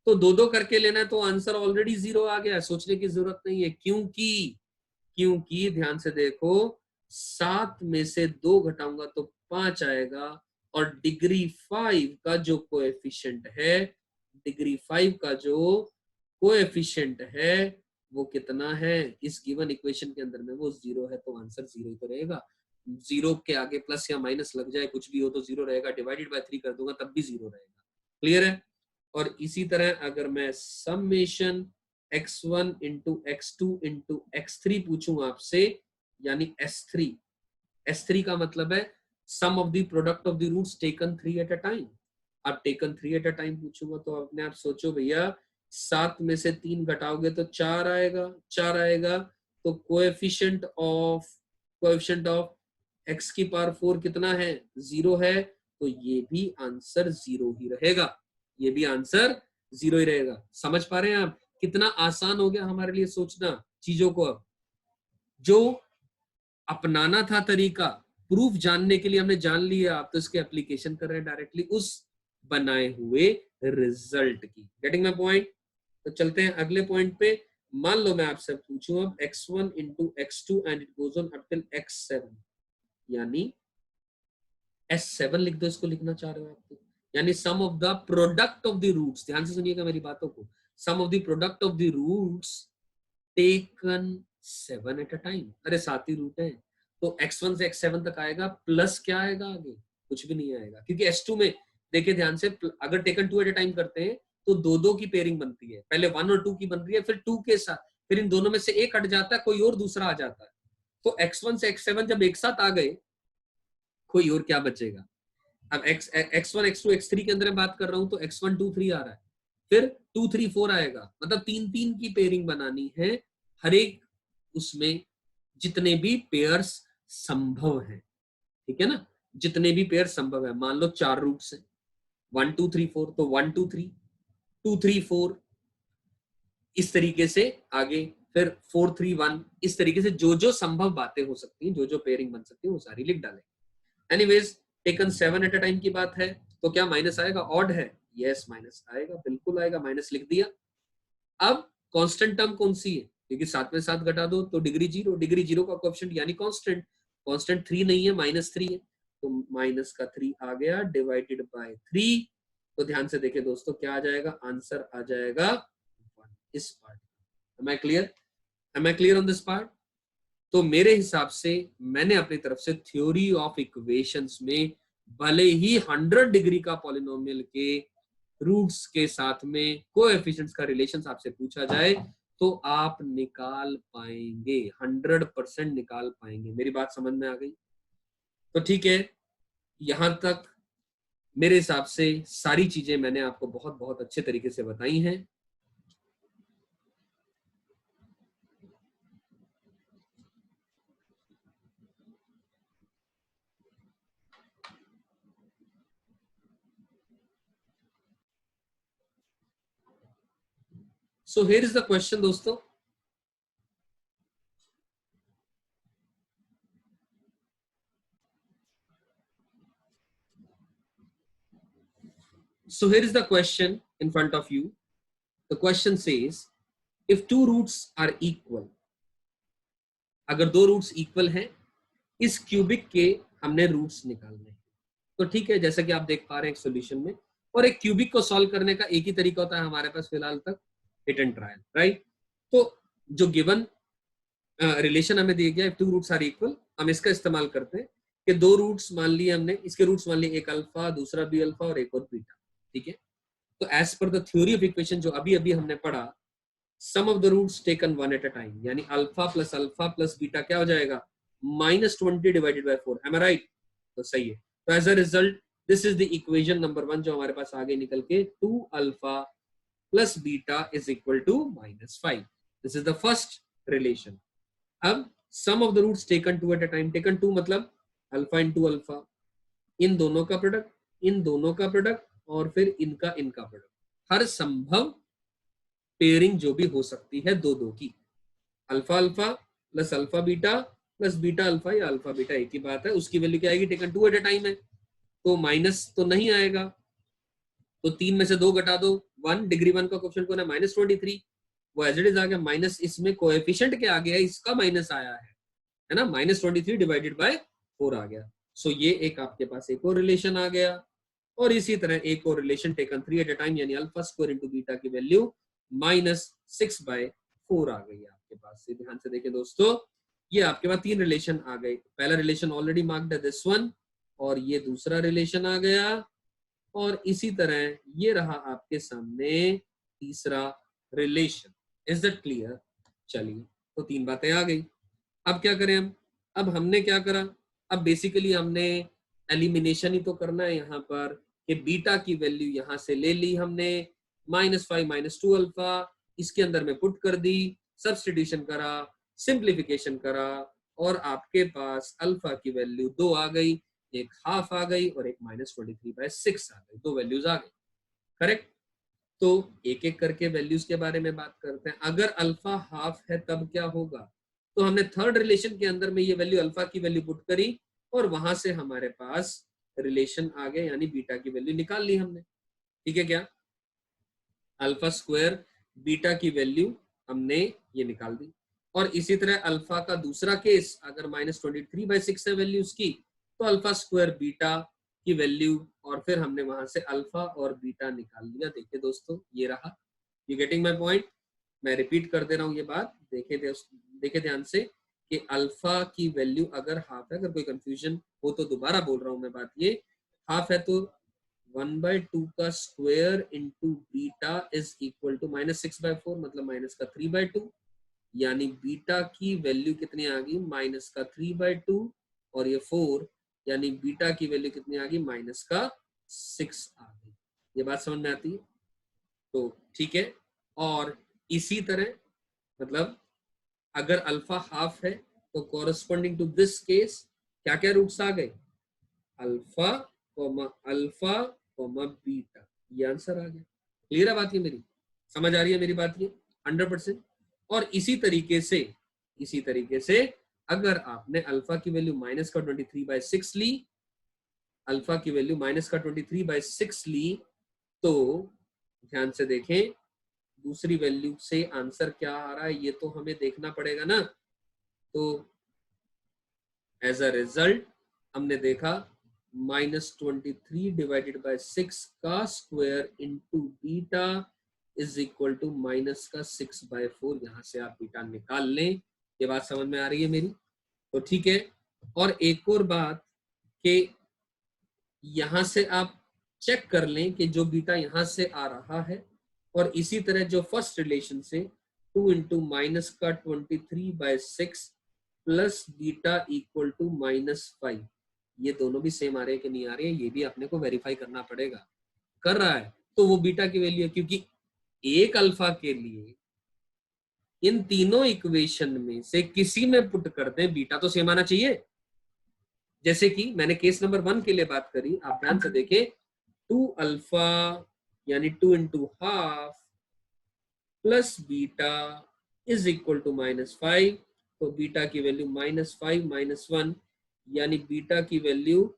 तो दो दो करके लेना है, तो आंसर ऑलरेडी 0 आ गया, सोचने की जरूरत नहीं है। क्योंकि ध्यान से देखो, 7 में से 2 घटाऊंगा तो 5 आएगा, और डिग्री 5 का जो कोएफिशिएंट है, डिग्री 5 का जो कोएफिशिएंट है वो कितना है इस गिवन इक्वेशन के अंदर में? वो 0 है, तो आंसर 0 ही तो रहेगा। 0 के आगे प्लस या माइनस लग जाए, कुछ भी हो तो 0 रहेगा, डिवाइडेड बाय 3 कर दूंगा तब भी 0 रहेगा। क्लियर है? और इसी तरह अगर मैं summation x1 into x2 into x3 पूछूं आपसे, यानी s3 का मतलब है sum of the product of the roots taken 3 at a time. अब टेकन 3 एट अ टाइम पूछूंगा तो अपने आप सोचो भैया, 7 में से 3 घटाओगे तो 4 आएगा, 4 आएगा, तो कोएफिशिएंट ऑफ x की पावर 4 कितना है? 0 है, तो ये भी आंसर 0 ही रहेगा, ये भी आंसर 0 ही रहेगा। समझ पा रहे हैं आप? कितना आसान हो गया हमारे लिए सोचना चीजों को। अब जो अपनाना था तरीका, प्रूफ जानने के लिए हमने जान लिया, आप तो इसके एप्लीकेशन कर रहे हैं डायरेक्टली उस बनाए हुए रिजल्ट की। Getting my point? तो चलते हैं अगले पॉइंट पे। मान लो मैं आपसे पूछूं अब x1 into x2 and it goes on up till x7, यानी s7 लिख दो, इसको लिखना चाह रहे हो आप तो, यानी sum of the product of the roots, ध्यान से सुनिएगा मेरी बातों को, sum of the product of the roots taken 7 at a time. अरे 7 ही रूट है, तो x1 से x7 तक आएगा, प्लस क्या आएगा आगे? कुछ भी नहीं आएगा, क्योंकि s2 में देखिए ध्यान से, अगर टेकन 2 एट अ टाइम करते हैं तो दो दो की पेयरिंग बनती है, पहले 1 और 2 की बन रही है, फिर 2 के साथ, फिर इन दोनों में से एक हट जाता है, कोई और दूसरा आ जाता है। तो x1 से x7 जब एक साथ आ गए, कोई और क्या बचेगा? अब x1 x2 x3 के अंदर मैं बात कर रहा हूं, तो x1 2 3 आ रहा है, फिर 2 3 4 आएगा, मतलब 3 3 की पेयरिंग बनानी है हर एक उसमें, जितने भी पेयर्स संभव है, ठीक है ना? जितने भी पेयर संभव है, मान लो 4 रूट्स हैं, 1 2 3 4, तो 1 2 3 2 3 4 इस तरीके से आगे, फिर 4 3 1, इस तरीके से जो जो संभव बातें हो सकती हैं, जो जो पेयरिंग बन सकती है, वो सारी लिख डालें। Anyways, taken 7 at a time की बात है, तो क्या माइनस आएगा? ऑड है, यस माइनस आएगा, बिल्कुल आएगा, माइनस लिख दिया। अब कांस्टेंट टर्म कौन सी है? क्योंकि 7 में 7 घटा दो तो डिग्री 0, डिग्री 0 का कोएफिशिएंट यानी कांस्टेंट, कांस्टेंट 3 नहीं है, -3 है, तो माइनस का 3 आ गया डिवाइडेड बाय 3। तो ध्यान से देखिए दोस्तों, क्या आ जाएगा? आंसर आ जाएगा 1 इस part. Am I clear? Am I clear on this part? तो मेरे हिसाब से मैंने अपनी तरफ से थ्योरी ऑफ इक्वेशंस में भले ही 100 डिग्री का पॉलिनोमियल के रूट्स के साथ में कोएफिशिएंट्स का रिलेशन आपसे पूछा जाए तो आप निकाल पाएंगे, 100% निकाल पाएंगे। मेरी बात समझ में आ गई? तो ठीक है, यहां तक मेरे हिसाब से सारी चीजें मैंने आपको बहुत बहुत अच्छे तरीके से बताई हैं। So here is the question दोस्तों, so here is the question in front of you. The question says if two roots are equal, अगर दो रूट्स इक्वल हैं, इस क्यूबिक के हमने रूट्स निकालने हैं। तो ठीक है, जैसा कि आप देख पा रहे हैं एक सॉल्यूशन में, और एक क्यूबिक को सॉल्व करने का एक ही तरीका होता है हमारे पास फिलहाल तक, हिट एंड ट्रायल, राइट। तो जो गिवन रिलेशन हमें दिया गया, if two roots are equal, हम इसका इस्तेमाल करते हैं कि दो रूट्स मान लिए हमने, इसके रूट्स मान लिए एक अल्फा, दूसरा बी अल्फा और एक और बीटा, ठीक है। तो as per the theory of equation जो अभी अभी हमने पढ़ा, sum of the roots taken one at a time, यानी अल्फा प्लस बीटा क्या हो जाएगा, -20 divided by 4, am I right. तो सही है। तो as a result this is the equation number 1 जो हमारे पास आगे निकल के 2 alpha plus beta is equal to -5। This is the first relation. अब sum of the roots taken two at a time, taken to मतलब अल्फा इंटू अल्फा, इन दोनों का प्रोडक्ट, इन दोनों का प्रोडक्ट, और फिर इनका इनका प्रोडक्ट, हर संभव पेयरिंग जो भी हो सकती है दो दो की, alpha alpha plus alpha beta plus beta alpha या अल्फा बीटा एक ही बात है, उसकी वैल्यू क्या आएगी, taken two at a time है, तो माइनस तो नहीं आएगा, तो 3 में से 2 घटा दो, 1 डिग्री 1 का क्वेश्चन कौन है, -23, वो एज इट इज आ गया, माइनस इसमें कोएफिशिएंट क्या आ गया, इसका माइनस आया है ना, -23 डिवाइडेड बाय 4 आ गया। सो ये एक आपके पास एक और रिलेशन आ गया, और इसी तरह एक और relation taken 3 at a time, यानी अल्फा स्क्वायर इंटू बीटा की वैल्यू -6/4 आ गई आपके पास। ध्यान से देखें दोस्तों, ये आपके पास 3 रिलेशन आ गए। पहला रिलेशन ऑलरेडी मार्क्ड है, दिस वन, और ये दूसरा रिलेशन आ गया, और इसी तरह ये रहा आपके सामने तीसरा रिलेशन। Is that clear? चलिए, तो 3 बातें आ गई। अब क्या करें हम, अब हमने क्या करा, अब बेसिकली हमने एलिमिनेशन ही तो करना है यहाँ पर, कि बीटा की वैल्यू यहाँ से ले ली हमने, -5 -2 अल्फा, इसके अंदर में पुट कर दी, सब्स्टिट्यूशन करा, सिंप्लीफिकेशन करा, और आपके पास अल्फा की वैल्यू 2 आ गई, एक हाफ आ गई, और एक -23/6 आ गई, 2 वैल्यूज आ गई, करेक्ट। तो एक एक करके वैल्यूज के बारे में बात करते हैं। अगर अल्फा हाफ है तब क्या होगा, तो हमने थर्ड रिलेशन के अंदर में ये वैल्यू अल्फा की वैल्यू पुट करी, और वहां से हमारे पास रिलेशन आ गया, यानी बीटा की वैल्यू निकाल ली हमने, ठीक है क्या, अल्फा स्क्वायर बीटा की वैल्यू हमने ये निकाल दी। और इसी तरह अल्फा का दूसरा केस, अगर -23/6 है वैल्यू उसकी, तो अल्फा स्क्वायर बीटा की वैल्यू, और फिर हमने वहां से अल्फा और बीटा निकाल लिया। देखिए दोस्तों, ये रहा, यू गेटिंग माय पॉइंट। मैं रिपीट कर दे रहा हूँ ये बात, देखे ध्यान से, कि अल्फा की वैल्यू अगर हाफ है, अगर कोई कंफ्यूजन हो तो दोबारा बोल रहा हूं मैं बात, ये हाफ है तो 1/2 का square into beta is equal to -6/4, मतलब माइनस का 3/2, यानी बीटा की वैल्यू कितनी आ गई, माइनस का 3/2, और ये 4, यानी बीटा की वैल्यू कितनी आ गई, -6 आ गई। ये बात समझ में आती है? तो ठीक है। और इसी तरह मतलब अगर अल्फा हाफ है, तो कॉरस्पॉन्डिंग टू दिस केस क्या क्या रूट्स आ गए, अल्फा अल्फा बीटा, ये आंसर आ गया। क्लियर है बात ये मेरी, समझ आ रही है मेरी बात ये 100%। और इसी तरीके से अगर आपने अल्फा की वैल्यू -23/6 ली, अल्फा की वैल्यू -23/6 ली, तो ध्यान से देखें दूसरी वैल्यू से आंसर क्या आ रहा है, ये तो हमें देखना पड़ेगा ना। तो एज अ रिजल्ट हमने देखा -23/6 का square into beta is equal to -6/4। यहां से आप बीटा निकाल लें। ये बात समझ में आ रही है मेरी? तो ठीक है। और एक और बात कि यहां से आप चेक कर लें कि जो बीटा यहां से आ रहा है, और इसी तरह जो फर्स्ट रिलेशन से 2 into -23/6 plus beta equal to -5, ये दोनों भी सेम आ रहे हैं कि नहीं आ रहे हैं, ये भी अपने को वेरीफाई करना पड़ेगा। कर रहा है तो वो बीटा की वैल्यू है, क्योंकि एक अल्फा के लिए इन तीनों इक्वेशन में से किसी में पुट करते हैं, बीटा तो सेम आना चाहिए। जैसे कि मैंने केस नंबर 1 के लिए बात करी, आप ध्यान से देखें, 2 अल्फा यानी 2 into half plus beta is equal to -5, तो बीटा की वैल्यू -5 -1, यानी बीटा की वैल्यू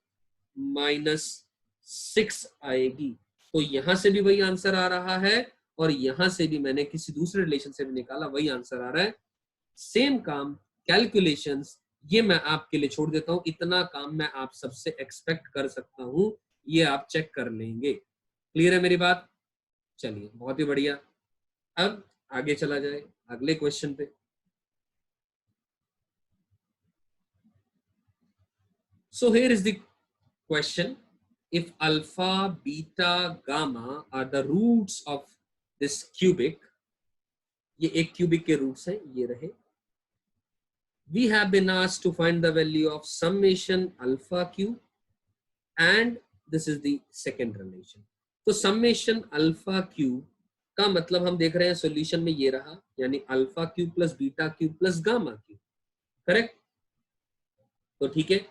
-6 आएगी। तो यहां से भी वही आंसर आ रहा है, और यहां से भी मैंने किसी दूसरे रिलेशन से भी निकाला, वही आंसर आ रहा है। सेम काम, कैलकुलेशंस, ये मैं आपके लिए छोड़ देता हूं, इतना काम मैं आप सबसे एक्सपेक्ट कर सकता हूं, ये आप चेक कर लेंगे। क्लियर है मेरी बात? चलिए बहुत ही बढ़िया। अब आगे चला जाए अगले क्वेश्चन पे। So here is the question. If alpha, beta, gamma are the roots of this cubic, ये एक cubic के roots हैं, ये रहे. We have been asked to find the value of summation alpha cube, and this is the second relation. तो summation alpha cube का मतलब हम देख रहे हैं solution में ये रहा, यानी alpha cube plus beta cube plus gamma cube, correct? तो ठीक है,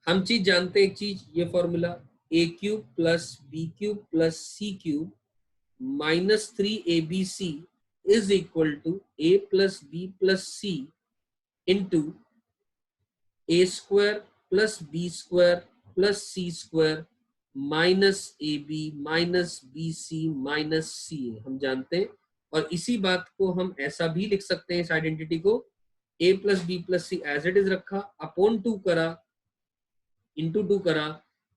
हम चीज जानते हैं, एक चीज, ये formula a cube plus b cube plus c cube minus 3abc is equal to a plus b plus c into a square plus b square plus c square minus a b minus b c minus c, हम जानते हैं। और इसी बात को हम ऐसा भी लिख सकते हैं, इस आइडेंटिटी को a plus b plus c as it is रखा, अपॉन 2 करा, इंटू 2 करा,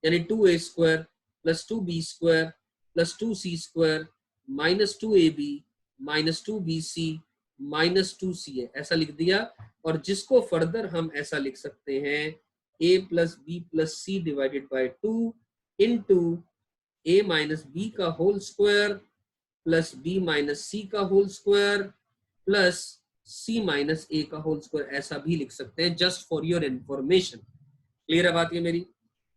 यानी 2a square plus 2b square plus 2c square minus 2ab minus 2bc minus 2ca, ऐसा लिख दिया। और जिसको फर्दर हम ऐसा लिख सकते हैं, a plus b plus c divided by 2 into a minus b का whole square plus b minus c का whole square plus c minus a का होल स्क्वायर, ऐसा भी लिख सकते हैं, just for your information. Clear है बात ये मेरी?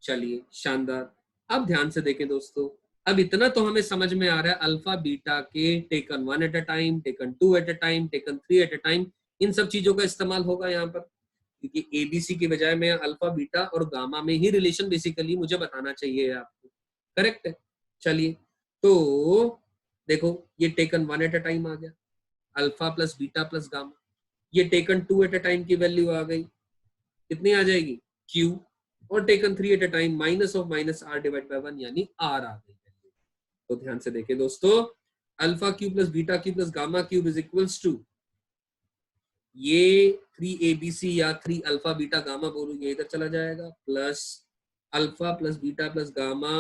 चलिए शानदार। अब ध्यान से देखें दोस्तों, अब इतना तो हमें समझ में आ रहा है अल्फा बीटा के taken 1 at a time, taken 2 at a time, taken 3 at a time, इन सब चीजों का इस्तेमाल होगा यहाँ पर, क्योंकि एबीसी के बजाय मैं अल्फा बीटा और गामा में ही रिलेशन बेसिकली मुझे बताना चाहिए आपको, करेक्ट है? चलिए तो देखो, ये टेकन 1 एट अ टाइम आ गया, alpha plus beta plus gamma. ये टेकन 2 एट अ टाइम की वैल्यू आ गई, कितनी आ जाएगी? Q। और taken 3 at a time minus of minus r divide by 1, यानी आर आ गई। तो ध्यान से देखें दोस्तों, alpha cube plus beta cube plus gamma cube is equals to, ये 3abc या 3 अल्फा बीटा गामा बोलूं, ये इधर चला जाएगा, plus alpha plus beta plus gamma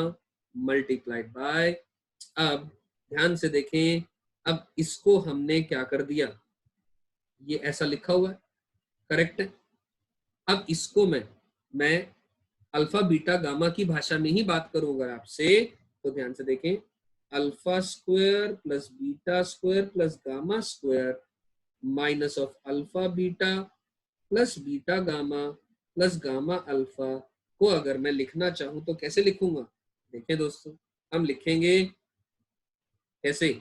multiplied by, अब ध्यान से देखें, अब इसको हमने क्या कर दिया, ये ऐसा लिखा हुआ है, करेक्ट है? अब इसको मैं अल्फा बीटा गामा की भाषा में ही बात करूंगा आपसे, तो ध्यान से देखें, alpha square plus beta square plus gamma square minus of alpha beta plus beta gamma plus gamma alpha को अगर मैं लिखना चाहूं तो कैसे लिखूंगा? देखें दोस्तों, हम लिखेंगे कैसे,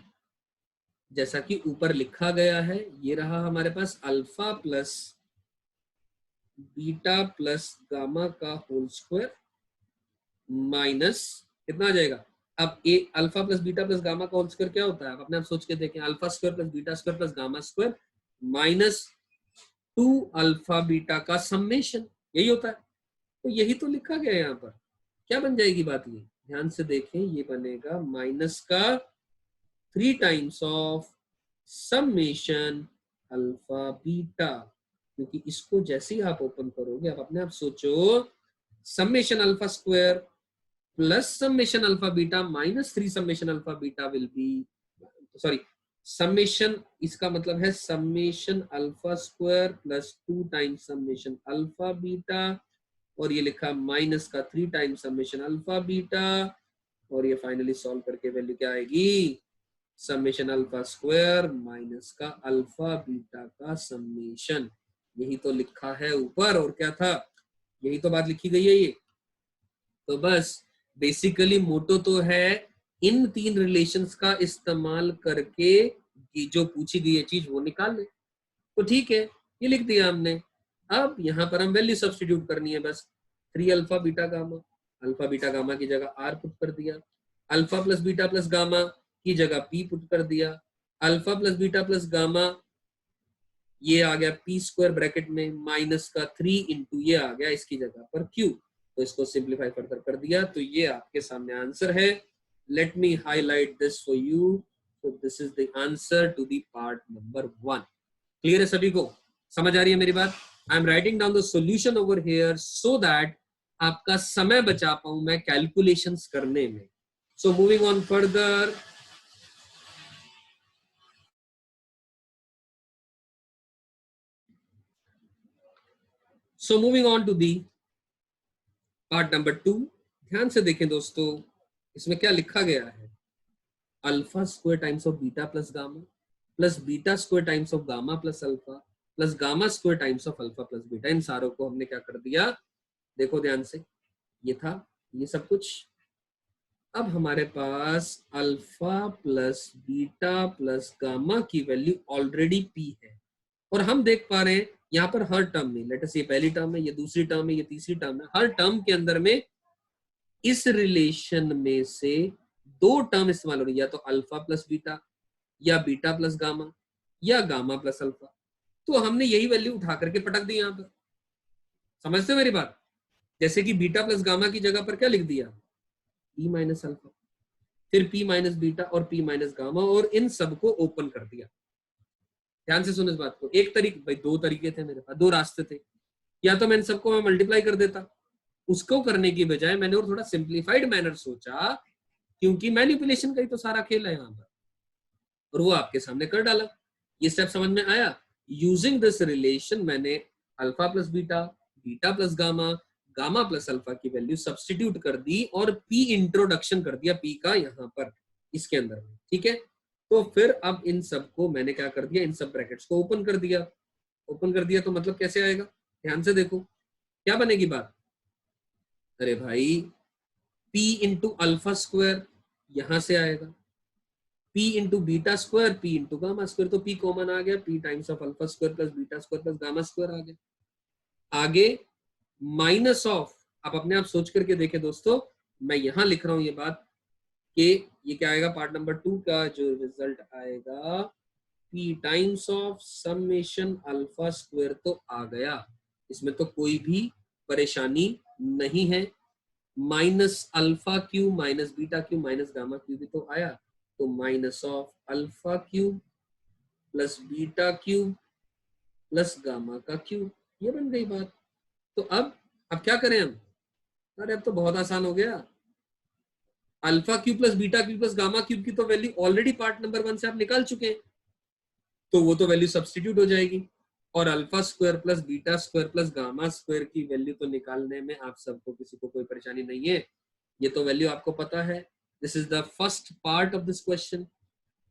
जैसा कि ऊपर लिखा गया है, ये रहा हमारे पास alpha plus beta plus gamma का होल स्क्वायर माइनस, कितना आ जाएगा? अब ए alpha plus beta plus gamma का होल स्क्वायर क्या होता है, आप अपने आप सोच के देखें, alpha square plus beta square plus gamma square minus 2 alpha beta का समेशन, यही होता है। तो यही तो लिखा गया है यहाँ पर, क्या बन जाएगी बात? ये ध्यान से देखें, ये बनेगा माइनस का 3 times of summation alpha beta, क्योंकि इसको जैसे ही आप ओपन करोगे, आप अपने आप सोचो, summation alpha square plus summation alpha beta minus 3 summation alpha beta will be, sorry, summation, इसका मतलब है summation alpha square plus 2 times summation alpha beta, और ये लिखा माइनस का 3 टाइम्स समेशन अल्फा बीटा, और ये फाइनली सॉल्व करके वैल्यू क्या आएगी? समेशन अल्फा स्क्वायर माइनस का अल्फा बीटा का समेशन, यही तो लिखा है ऊपर, और क्या था? यही तो बात लिखी गई है ये। तो बस बेसिकली मोटो तो है इन 3 रिलेशंस का इस्तेमाल करके जो पूछी गई है चीज वो निकाल ले। तो ठीक है, ये लिख दिया हमने। अब यहाँ पर हम वैल्यू सब्स्टिट्यूट करनी है बस, 3 अल्फा बीटा गामा की जगह आर पुट कर दिया, alpha plus beta plus gamma की जगह पी पुट कर दिया, alpha plus beta plus gamma ये आ गया पी स्क्वायर ब्रैकेट में माइनस का 3 इंटू ये आ गया इसकी जगह पर क्यू, तो इसको सिंप्लीफाई फर्दर कर दिया, तो ये आपके सामने आंसर है। Late me highlight this for you, So this is the answer to the part number 1. Clear है सभी को? समझ आ रही है मेरी बात? I am writing down the solution over here so that आपका समय बचा पाऊं मैं कैलकुलेशंस करने में. So moving on further. So moving on to the part number 2. ध्यान से देखें दोस्तों, इसमें क्या लिखा गया है. Alpha square times of beta plus gamma plus beta square times of gamma plus alpha plus gamma square times of alpha plus beta. इन सारों को हमने क्या कर दिया, देखो ध्यान से, ये था ये सब कुछ. अब हमारे पास alpha plus beta plus gamma की वैल्यू ऑलरेडी पी है और हम देख पा रहे हैं यहाँ पर हर टर्म में, लेट अस ये पहली टर्म है, ये दूसरी टर्म है, ये तीसरी टर्म है, हर टर्म के अंदर में इस रिलेशन में से 2 टर्म इस्तेमाल हो रही है, या तो अल्फा प्लस बीटा या बीटा प्लस गामा या गामा प्लस अल्फा. तो हमने यही वैल्यू उठा करके पटक दी यहाँ पर. समझते हो मेरी बात? जैसे कि बीटा प्लस गामा की जगह पर क्या लिख दिया, पी माइनस अल्फा, फिर पी माइनस बीटा और पी माइनस गामा, और इन सबको ओपन कर दिया. ध्यान से सुनो इस बात को. एक तरीके, भाई 2 तरीके थे मेरे पास, 2 रास्ते थे. या तो मैं इन सबको मैं मल्टीप्लाई कर देता, उसको करने की बजाय मैंने और थोड़ा सिंप्लीफाइड मैनर सोचा, क्योंकि मैनिपुलेशन का ही तो सारा खेल है यहाँ पर, और वो आपके सामने कर डाला. ये स्टेप समझ में आया? यूजिंग दिस रिलेशन मैंने alpha plus beta, beta plus gamma, gamma plus alpha की वैल्यू सब्स्टिट्यूट कर दी और पी इंट्रोडक्शन कर दिया पी का यहाँ पर इसके अंदर में. ठीक है, तो फिर अब इन सबको मैंने क्या कर दिया, इन सब ब्रैकेट्स को ओपन कर दिया. ओपन कर दिया तो मतलब कैसे आएगा, ध्यान से देखो क्या बनेगी बात. अरे भाई p इंटू अल्फा स्क्वायर यहां से आएगा, p into beta square, p into gamma square, तो p कॉमन आ गया, p times of alpha square plus beta square plus gamma square आ गया. आगे माइनस ऑफ, आप अपने आप सोच करके देखें दोस्तों, मैं यहां लिख रहा हूं ये बात कि ये क्या आएगा, पार्ट नंबर 2 का जो रिजल्ट आएगा, p times of summation alpha square तो आ गया, इसमें तो कोई भी परेशानी नहीं है. Minus alpha Q minus beta Q minus gamma Q भी तो आया, तो minus of alpha cube plus beta cube plus gamma का क्यू, ये बन गई बात. तो अब क्या करें हम, अरे अब तो बहुत आसान हो गया. Alpha cube plus beta cube plus gamma cube की तो वैल्यू ऑलरेडी पार्ट नंबर 1 से आप निकाल चुके हैं, तो वो तो वैल्यू सब्स्टिट्यूट हो जाएगी, और alpha square plus beta square plus gamma square की वैल्यू तो निकालने में आप सबको किसी को कोई परेशानी नहीं है, ये तो वैल्यू आपको पता है. This is the first part of this question.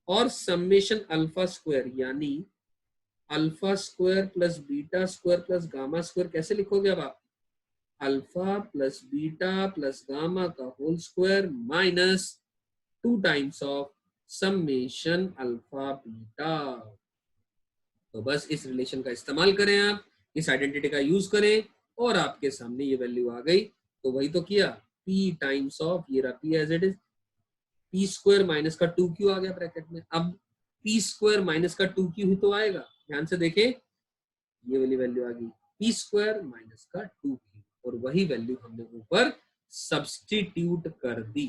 और समेशन अल्फा स्क्वायर यानी alpha square plus beta square plus gamma square कैसे लिखोगे अब आप, alpha plus beta plus gamma का whole square minus 2 times of summation alpha beta. तो बस इस रिलेशन का इस्तेमाल करें, आप इस आइडेंटिटी का यूज करें और आपके सामने ये वैल्यू आ गई. तो वही तो किया, p टाइम्स ऑफ, ये रहा p as it is, p square minus का 2q आ गया ब्रैकेट में. अब p स्क्वायर माइनस का 2q ही तो आएगा, ध्यान से देखें, ये वाली वैल्यू आ गई p स्क्वायर माइनस का 2q, और वही वैल्यू हमने ऊपर सब्स्टिट्यूट कर दी.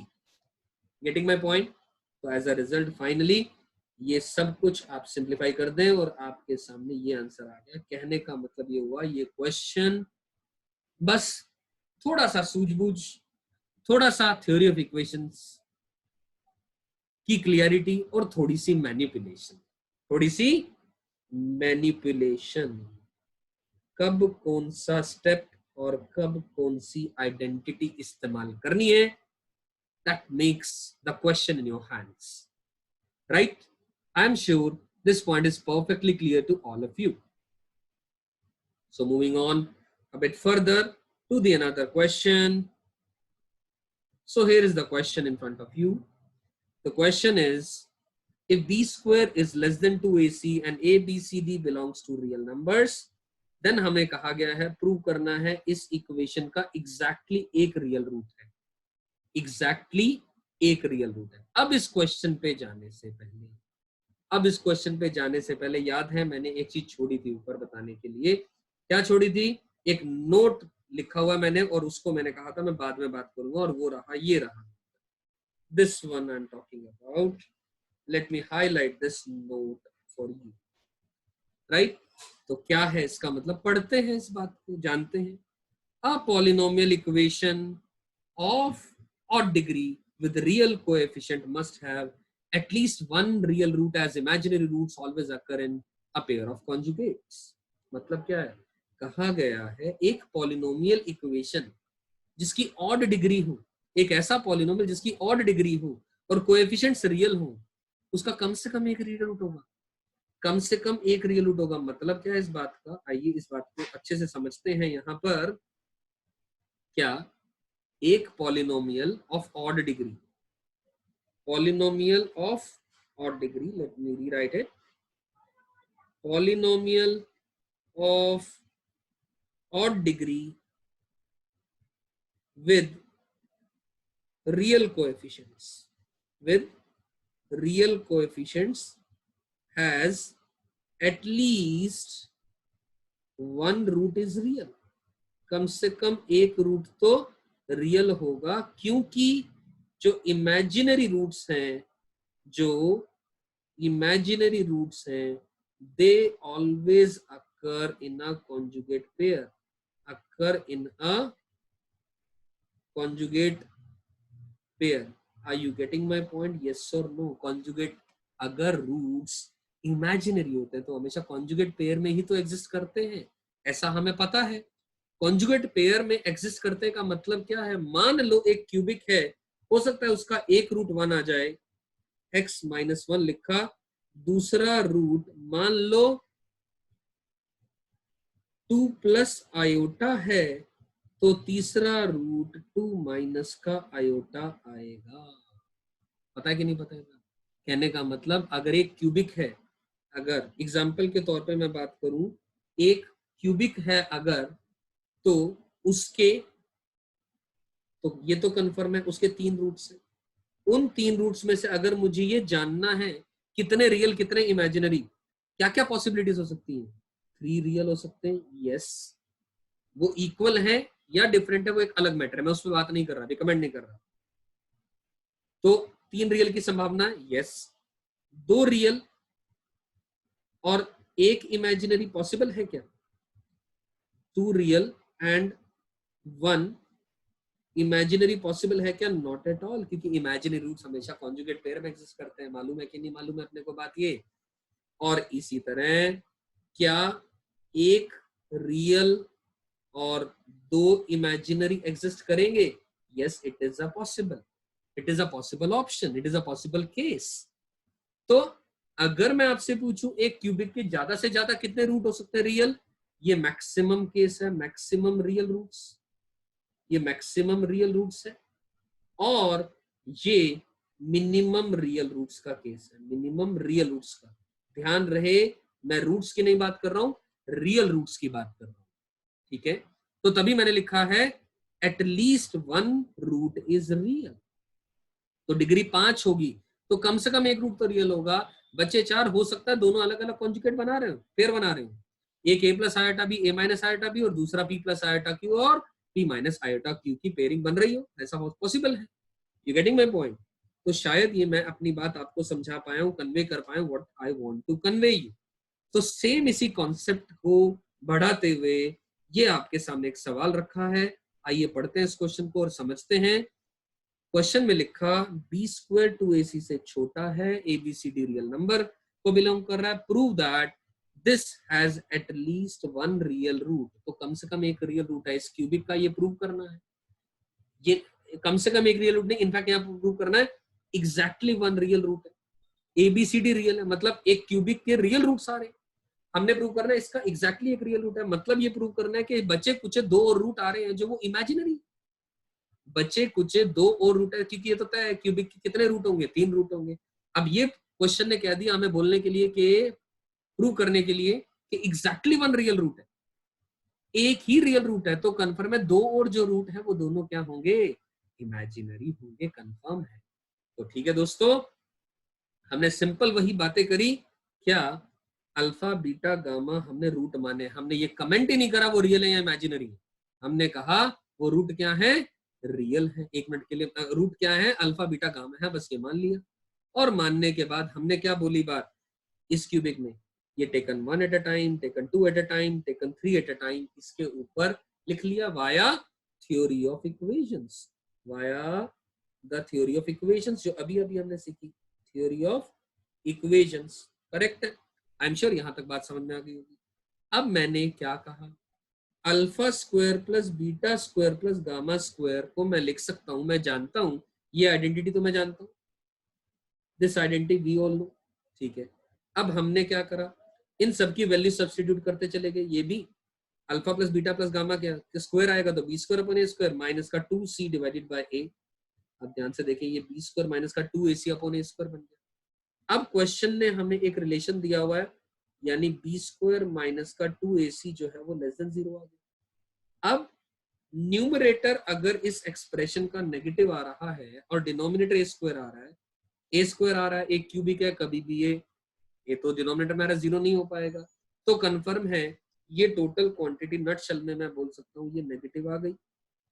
Getting my point? तो एज अ रिजल्ट फाइनली ये सब कुछ आप सिंप्लीफाई कर दें और आपके सामने ये आंसर आ गया. कहने का मतलब ये हुआ, ये क्वेश्चन बस थोड़ा सा सूझबूझ, थोड़ा सा थ्योरी ऑफ इक्वेशंस की क्लियरिटी और थोड़ी सी मैनिपुलेशन, कब कौन सा स्टेप और कब कौन सी आइडेंटिटी इस्तेमाल करनी है, that makes the question in your hands, right? I'm sure this point is perfectly clear to all of you. So moving on a bit further to the another question. So here is the question in front of you. The question is, if b square is less than 2ac and a b c d belongs to real numbers, then हमें कहा गया है prove करना है इस equation का exactly एक real root है, एग्जैक्टली एक रियल रूट है. अब इस क्वेश्चन पे जाने से पहले याद है मैंने एक चीज छोड़ी थी ऊपर बताने के लिए. क्या छोड़ी थी? एक नोट लिखा हुआ मैंने, और उसको मैंने कहा था मैं बाद में बात करूंगा, और वो रहा, ये रहा, this one I am talking about. Late me highlight this note for you, right. तो क्या है इसका मतलब, पढ़ते हैं इस बात को, जानते हैं। A polynomial equation of odd degree with real coefficient must have at least one real root, as imaginary roots always occur in a pair of conjugates। मतलब क्या है, कहा गया है एक पॉलिनोमियल इक्वेशन जिसकी ऑड डिग्री हो, एक ऐसा पॉलिनोमियल जिसकी ऑड डिग्री हो और कोएफिशिएंट्स रियल हो, उसका कम से कम एक रियल रूट होगा, कम से कम एक रियल रूट होगा। मतलब क्या है इस बात का, आइए इस बात को अच्छे से समझते हैं। यहां पर क्या, एक polynomial of odd degree, polynomial of odd degree, let me rewrite it, polynomial of odd degree with real coefficients, with real coefficients has at least one root is real, कम से कम एक रूट तो रियल होगा, क्योंकि जो imaginary roots हैं, जो imaginary roots हैं, they always occur in a conjugate pair, occur in a conjugate pair। Are you getting my point? Yes or no? conjugate, अगर roots imaginary होते हैं तो हमेशा conjugate pair में ही तो exist करते हैं, ऐसा हमें पता है। conjugate pair में exist करते का मतलब क्या है, मान लो एक क्यूबिक है, हो सकता है उसका एक रूट 1 आ जाए, x माइनस 1 लिखा, दूसरा रूट मान लो 2 प्लस आयोटा है, तो तीसरा रूट 2 माइनस का आयोटा आएगा। पता है कि नहीं पता है? कहने का मतलब अगर एक क्यूबिक है, अगर एग्जाम्पल के तौर पे मैं बात करूं, एक क्यूबिक है अगर, तो उसके, तो ये तो कंफर्म है उसके 3 रूट्स हैं। उन 3 रूट्स में से अगर मुझे ये जानना है कितने रियल कितने इमेजिनरी, क्या क्या पॉसिबिलिटीज हो सकती हैं, 3 रियल हो सकते हैं, यस। वो इक्वल है या डिफरेंट है वो एक अलग मैटर है, मैं उस पर बात नहीं कर रहा, रिकमेंड नहीं कर रहा। तो 3 रियल की संभावना, यस। 2 रियल और 1 इमेजिनरी पॉसिबल है क्या? 2 रियल एंड 1 इमेजिनरी पॉसिबल है क्या? नॉट एट ऑल, क्योंकि इमेजिनरी रूट्स हमेशा कॉन्जुगेट पेयर में एग्जिस्ट करते हैं। मालूम है कि नहीं मालूम है अपने को बात ये? और इसी तरह क्या एक रियल और 2 इमेजिनरी एग्जिस्ट करेंगे? Yes, it is a possible, it is a possible option, it is a possible case. तो अगर मैं आपसे पूछूं एक क्यूबिक के ज्यादा से ज्यादा कितने रूट हो सकते हैं रियल, ये मैक्सिमम केस है, मैक्सिमम रियल रूट्स, ये मैक्सिमम रियल रूट्स है। और ये मिनिमम रियल रूट्स का केस है, मिनिमम रियल रूट्स का। ध्यान रहे, मैं रूट्स की नहीं बात कर रहा हूं, रियल रूट्स की बात कर रहा हूं, ठीक है। तो तभी मैंने लिखा है एटलीस्ट 1 रूट इज रियल। तो डिग्री 5 होगी तो कम से कम एक रूट तो रियल होगा। बच्चे 4 हो सकता है दोनों अलग अलग कॉन्जुगेट बना रहे हो, पेयर बना रहे हो, एक a plus iota b a minus iota b और दूसरा p प्लस आयोटा क्यू और p माइनस आयोटा क्यू की पेयरिंग बन रही हो, ऐसा पॉसिबल है। You getting my point? तो शायद ये मैं अपनी बात आपको समझा पाया हूँ, कन्वे कर पाया हूँ what I want to convey you. तो सेम इसी कॉन्सेप्ट को बढ़ाते हुए ये आपके सामने एक सवाल रखा है, आइए पढ़ते हैं इस क्वेश्चन को और समझते हैं। क्वेश्चन में लिखा b² 2ac से छोटा है, abcd रियल नंबर को बिलोंग कर रहा है, prove that this has at least 1 real root. तो कम से कम एक रियल रूट है इस क्यूबिक का, ये प्रूव करना है। ये कम से कम एक रियल रूट नहीं, इनफैक्ट यहाँ प्रूव करना है एग्जैक्टली 1 रियल रूट है। एबीसीडी रियल है, मतलब एक क्यूबिक के रियल रूट सारे हमने प्रूव करना है, इसका एग्जैक्टली एक रियल रूट है। मतलब ये प्रूव करना है कि बचे कुछ 2 और रूट आ रहे हैं जो वो इमेजिनरी, बचे कुछ 2 और रूट है, क्योंकि ये तो तय है क्यूबिक के कितने रूट होंगे, 3 रूट होंगे। अब ये क्वेश्चन ने कह दिया हमें बोलने के लिए कि प्रूव करने के लिए कि एग्जैक्टली 1 रियल रूट है, एक ही रियल रूट है, तो कंफर्म है 2 और जो रूट है वो दोनों क्या होंगे, इमेजिनरी होंगे, कंफर्म है। तो ठीक है दोस्तों, हमने सिंपल वही बातें करी। क्या अल्फा बीटा गामा हमने रूट माने, हमने ये कमेंट ही नहीं करा वो रियल है या इमेजिनरी, हमने कहा वो रूट क्या है, रियल है। 1 मिनट के लिए, रूट क्या है, अल्फा बीटा गामा है, बस ये मान लिया। और मानने के बाद हमने क्या बोली बात इस क्यूबिक में, ये taken 1 at a time, taken 2 at a time, taken 3 at a time, इसके ऊपर लिख लिया via theory of equations, via the theory of equations जो अभी अभी हमने सीखी, थ्योरी ऑफ इक्वेशंस। करेक्ट है, आई एम श्योर यहां तक बात समझ में आ गई होगी। अब मैंने क्या कहा, alpha square plus beta square plus gamma square को मैं लिख सकता हूं, मैं जानता हूं, ये आइडेंटिटी तो मैं जानता हूं, this identity we all know, ठीक है। अब हमने क्या करा, इन सबकी वैल्यू सब्स्टिट्यूट करते चले गए, ये भी alpha plus beta plus gamma क्या स्क्वायर आएगा तो बी स्क्वायर अपॉन ए स्क्वायर माइनस का 2c डिवाइडेड बाय ए। अब ध्यान से देखें, ये बी स्क्वायर माइनस का 2ac अपॉन ए स्क्वायर बन गया। अब क्वेश्चन ने हमें एक रिलेशन दिया हुआ है, यानी बी स्क्वायर माइनस का 2ac जो है वो लेस देन 0 आ गया। अब न्यूमरेटर अगर इस एक्सप्रेशन का नेगेटिव आ रहा है और डिनोमिनेटर ए स्क्वायर आ रहा है, ए स्क्वायर आ रहा है, एक क्यूबिक है, कभी भी ये तो डिनोमिनेटर मेरा 0 नहीं हो पाएगा, तो कंफर्म है ये टोटल क्वांटिटी नटशेल में मैं बोल सकता हूँ ये नेगेटिव आ गई,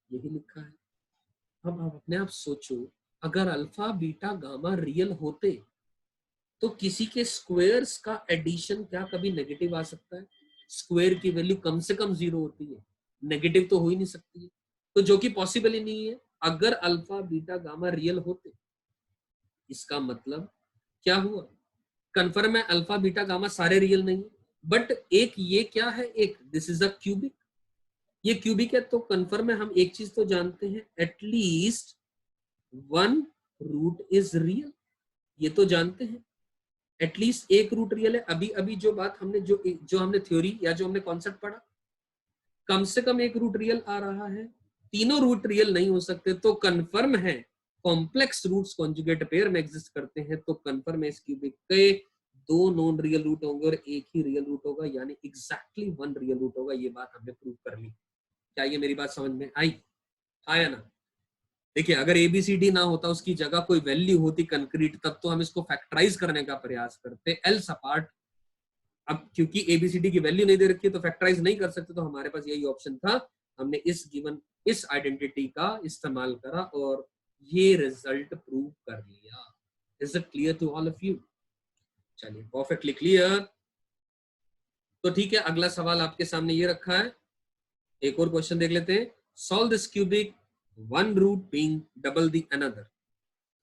यही लिखा है। अब आप अपने आप सोचो, अगर अल्फा बीटा गामा रियल होते तो किसी के स्क्वायर्स का एडिशन क्या कभी नेगेटिव आ सकता है? स्क्वायर की वैल्यू कम से कम 0 होती है, नेगेटिव तो हो ही नहीं सकती है, तो जो कि पॉसिबल ही नहीं है। अगर अल्फा बीटा गामा रियल होते, इसका मतलब क्या हुआ, कंफर्म है अल्फा बीटा गामा सारे रियल नहीं, बट एक ये क्या है, एक दिस इज अ क्यूबिक, ये क्यूबिक है तो कंफर्म है हम एक चीज तो जानते हैं, at least one root is real, ये तो जानते हैं एटलीस्ट एक रूट रियल है। अभी अभी जो बात हमने जो हमने थ्योरी या जो हमने कॉन्सेप्ट पढ़ा, कम से कम एक रूट रियल आ रहा है, तीनों रूट रियल नहीं हो सकते, तो कंफर्म है कॉम्प्लेक्स रूट्स कॉन्जुगेट पेयर में एग्जिस्ट करते हैं, तो कंफर्म है इस क्यूबिक के दो नॉन रियल रूट होंगे और एक ही रियल रूट होगा, यानी एग्जैक्टली वन रियल रूट होगा। ये बात हमने प्रूव कर ली। क्या ये मेरी बात समझ में आई? आया ना? देखिए, अगर एबीसीडी ना होता, उसकी जगह कोई वैल्यू होती कंक्रीट, तब तो हम इसको फैक्टराइज करने का प्रयास करते, एल्स अपार्ट। अब क्योंकि एबीसीडी की वैल्यू नहीं दे रखी है तो फैक्टराइज नहीं कर सकते, तो हमारे पास यही ऑप्शन था, हमने इस आइडेंटिटी का इस्तेमाल करा और ये रिजल्ट प्रूव कर लिया। Is it clear to all of you? चलिए, परफेक्टली क्लियर। तो ठीक है, अगला सवाल आपके सामने ये रखा है, एक और क्वेश्चन देख लेते हैं। Solve this cubic, one root being double the another.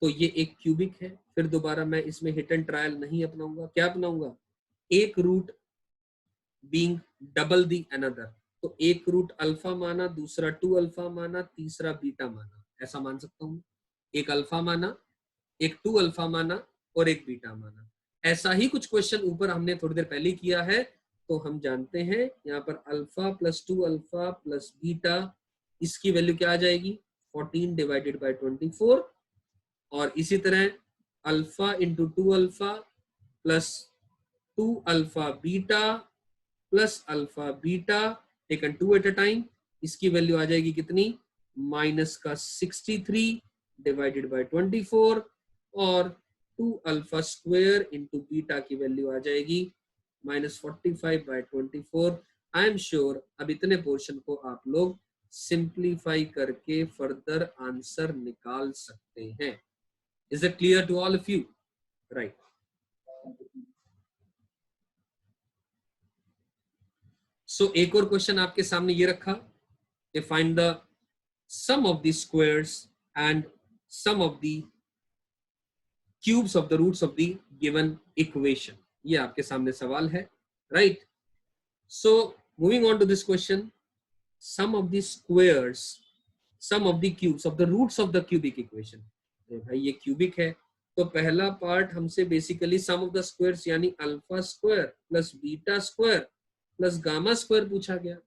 तो ये एक क्यूबिक है, फिर दोबारा मैं इसमें हिट एंड ट्रायल नहीं अपनाऊंगा, क्या अपनाऊंगा, एक root being double the another. तो एक रूट अल्फा माना, दूसरा 2 अल्फा माना, तीसरा बीटा माना, ऐसा मान सकता हूं। एक अल्फा माना, एक 2 अल्फा माना और एक बीटा माना। ऐसा ही कुछ क्वेश्चन ऊपर हमने थोड़ी देर पहले किया है, तो हम जानते हैं यहाँ पर alpha plus 2 alpha plus beta, इसकी वैल्यू क्या आ जाएगी, 14 डिवाइडेड बाय 24। और इसी तरह alpha into 2 alpha plus 2 alpha beta plus alpha beta taken 2 at a time, इसकी वैल्यू आ जाएगी कितनी, माइनस का 63 डिवाइडेड बाय 24। और 2 अल्फा स्क्वायर इंटू बीटा की वैल्यू आ जाएगी minus 45 by 24। I am sure अब इतने पोर्शन को आप लोग सिंप्लीफाई करके फर्दर आंसर निकाल सकते हैं। Is it clear to all of you? Right. So एक और क्वेश्चन आपके सामने ये रखा, find the sum of the squares and sum of the cubes of the roots of the given equation। ये आपके सामने सवाल है, right? So moving on to this question, sum of the squares, sum of the cubes of the roots of the cubic equation। भाई ये cubic है, तो पहला पार्ट हमसे basically sum of the squares यानी alpha square plus beta square plus gamma square पूछा गया,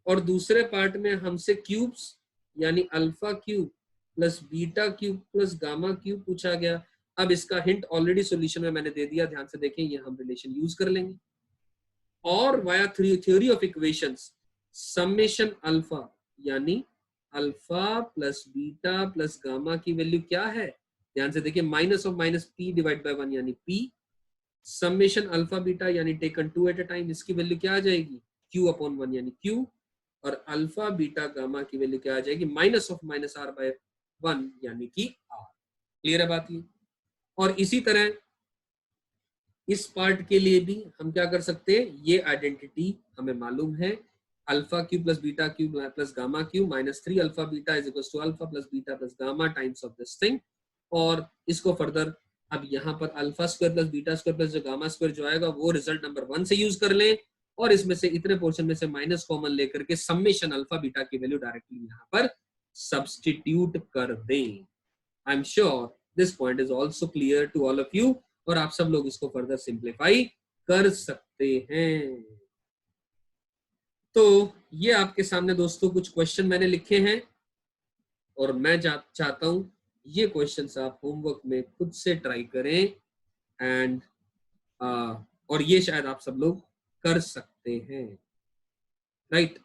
और दूसरे पार्ट में हमसे क्यूब्स यानी alpha cube plus beta cube plus gamma cube पूछा गया। अब इसका हिंट ऑलरेडी सॉल्यूशन में मैंने दे दिया, ध्यान से देखें, ये हम रिलेशन यूज कर लेंगे। और via theory of equations, summation alpha यानी alpha plus beta plus gamma की वैल्यू क्या है, ध्यान से देखिए, minus of minus p divide by 1 यानी पी, समेशन अल्फा बीटा यानी टेकन 2 एट अ टाइम, इसकी वैल्यू क्या आ जाएगी, क्यू अपॉन 1 यानी क्यू, और अल्फा बीटा गामा की वैल्यू क्या आ जाएगी, minus of minus r by 1 यानी कि आर। क्लियर है बात ये? और इसी तरह इस पार्ट के लिए भी हम क्या कर सकते हैं, ये आइडेंटिटी हमें मालूम है, alpha cube plus beta cube plus gamma cube -3 alpha beta is equal to alpha plus beta plus gamma times of this thing. और इसको फर्दर अब यहाँ पर alpha square plus beta square plus जो गामा स्क्वायर जो आएगा वो result number 1 से यूज कर लें, और इसमें से इतने पोर्शन में से माइनस कॉमन लेकर के समेशन अल्फा बीटा की वैल्यू डायरेक्टली यहाँ पर सब्स्टिट्यूट कर दें। I am sure this point is also clear to all of you, और आप सब लोग इसको फर्दर सिंप्लीफाई कर सकते हैं। तो ये आपके सामने दोस्तों कुछ क्वेश्चन मैंने लिखे हैं, और मैं चाहता हूं ये क्वेश्चंस आप होमवर्क में खुद से ट्राई करें, एंड और ये शायद आप सब लोग कर सकते हैं, राइट।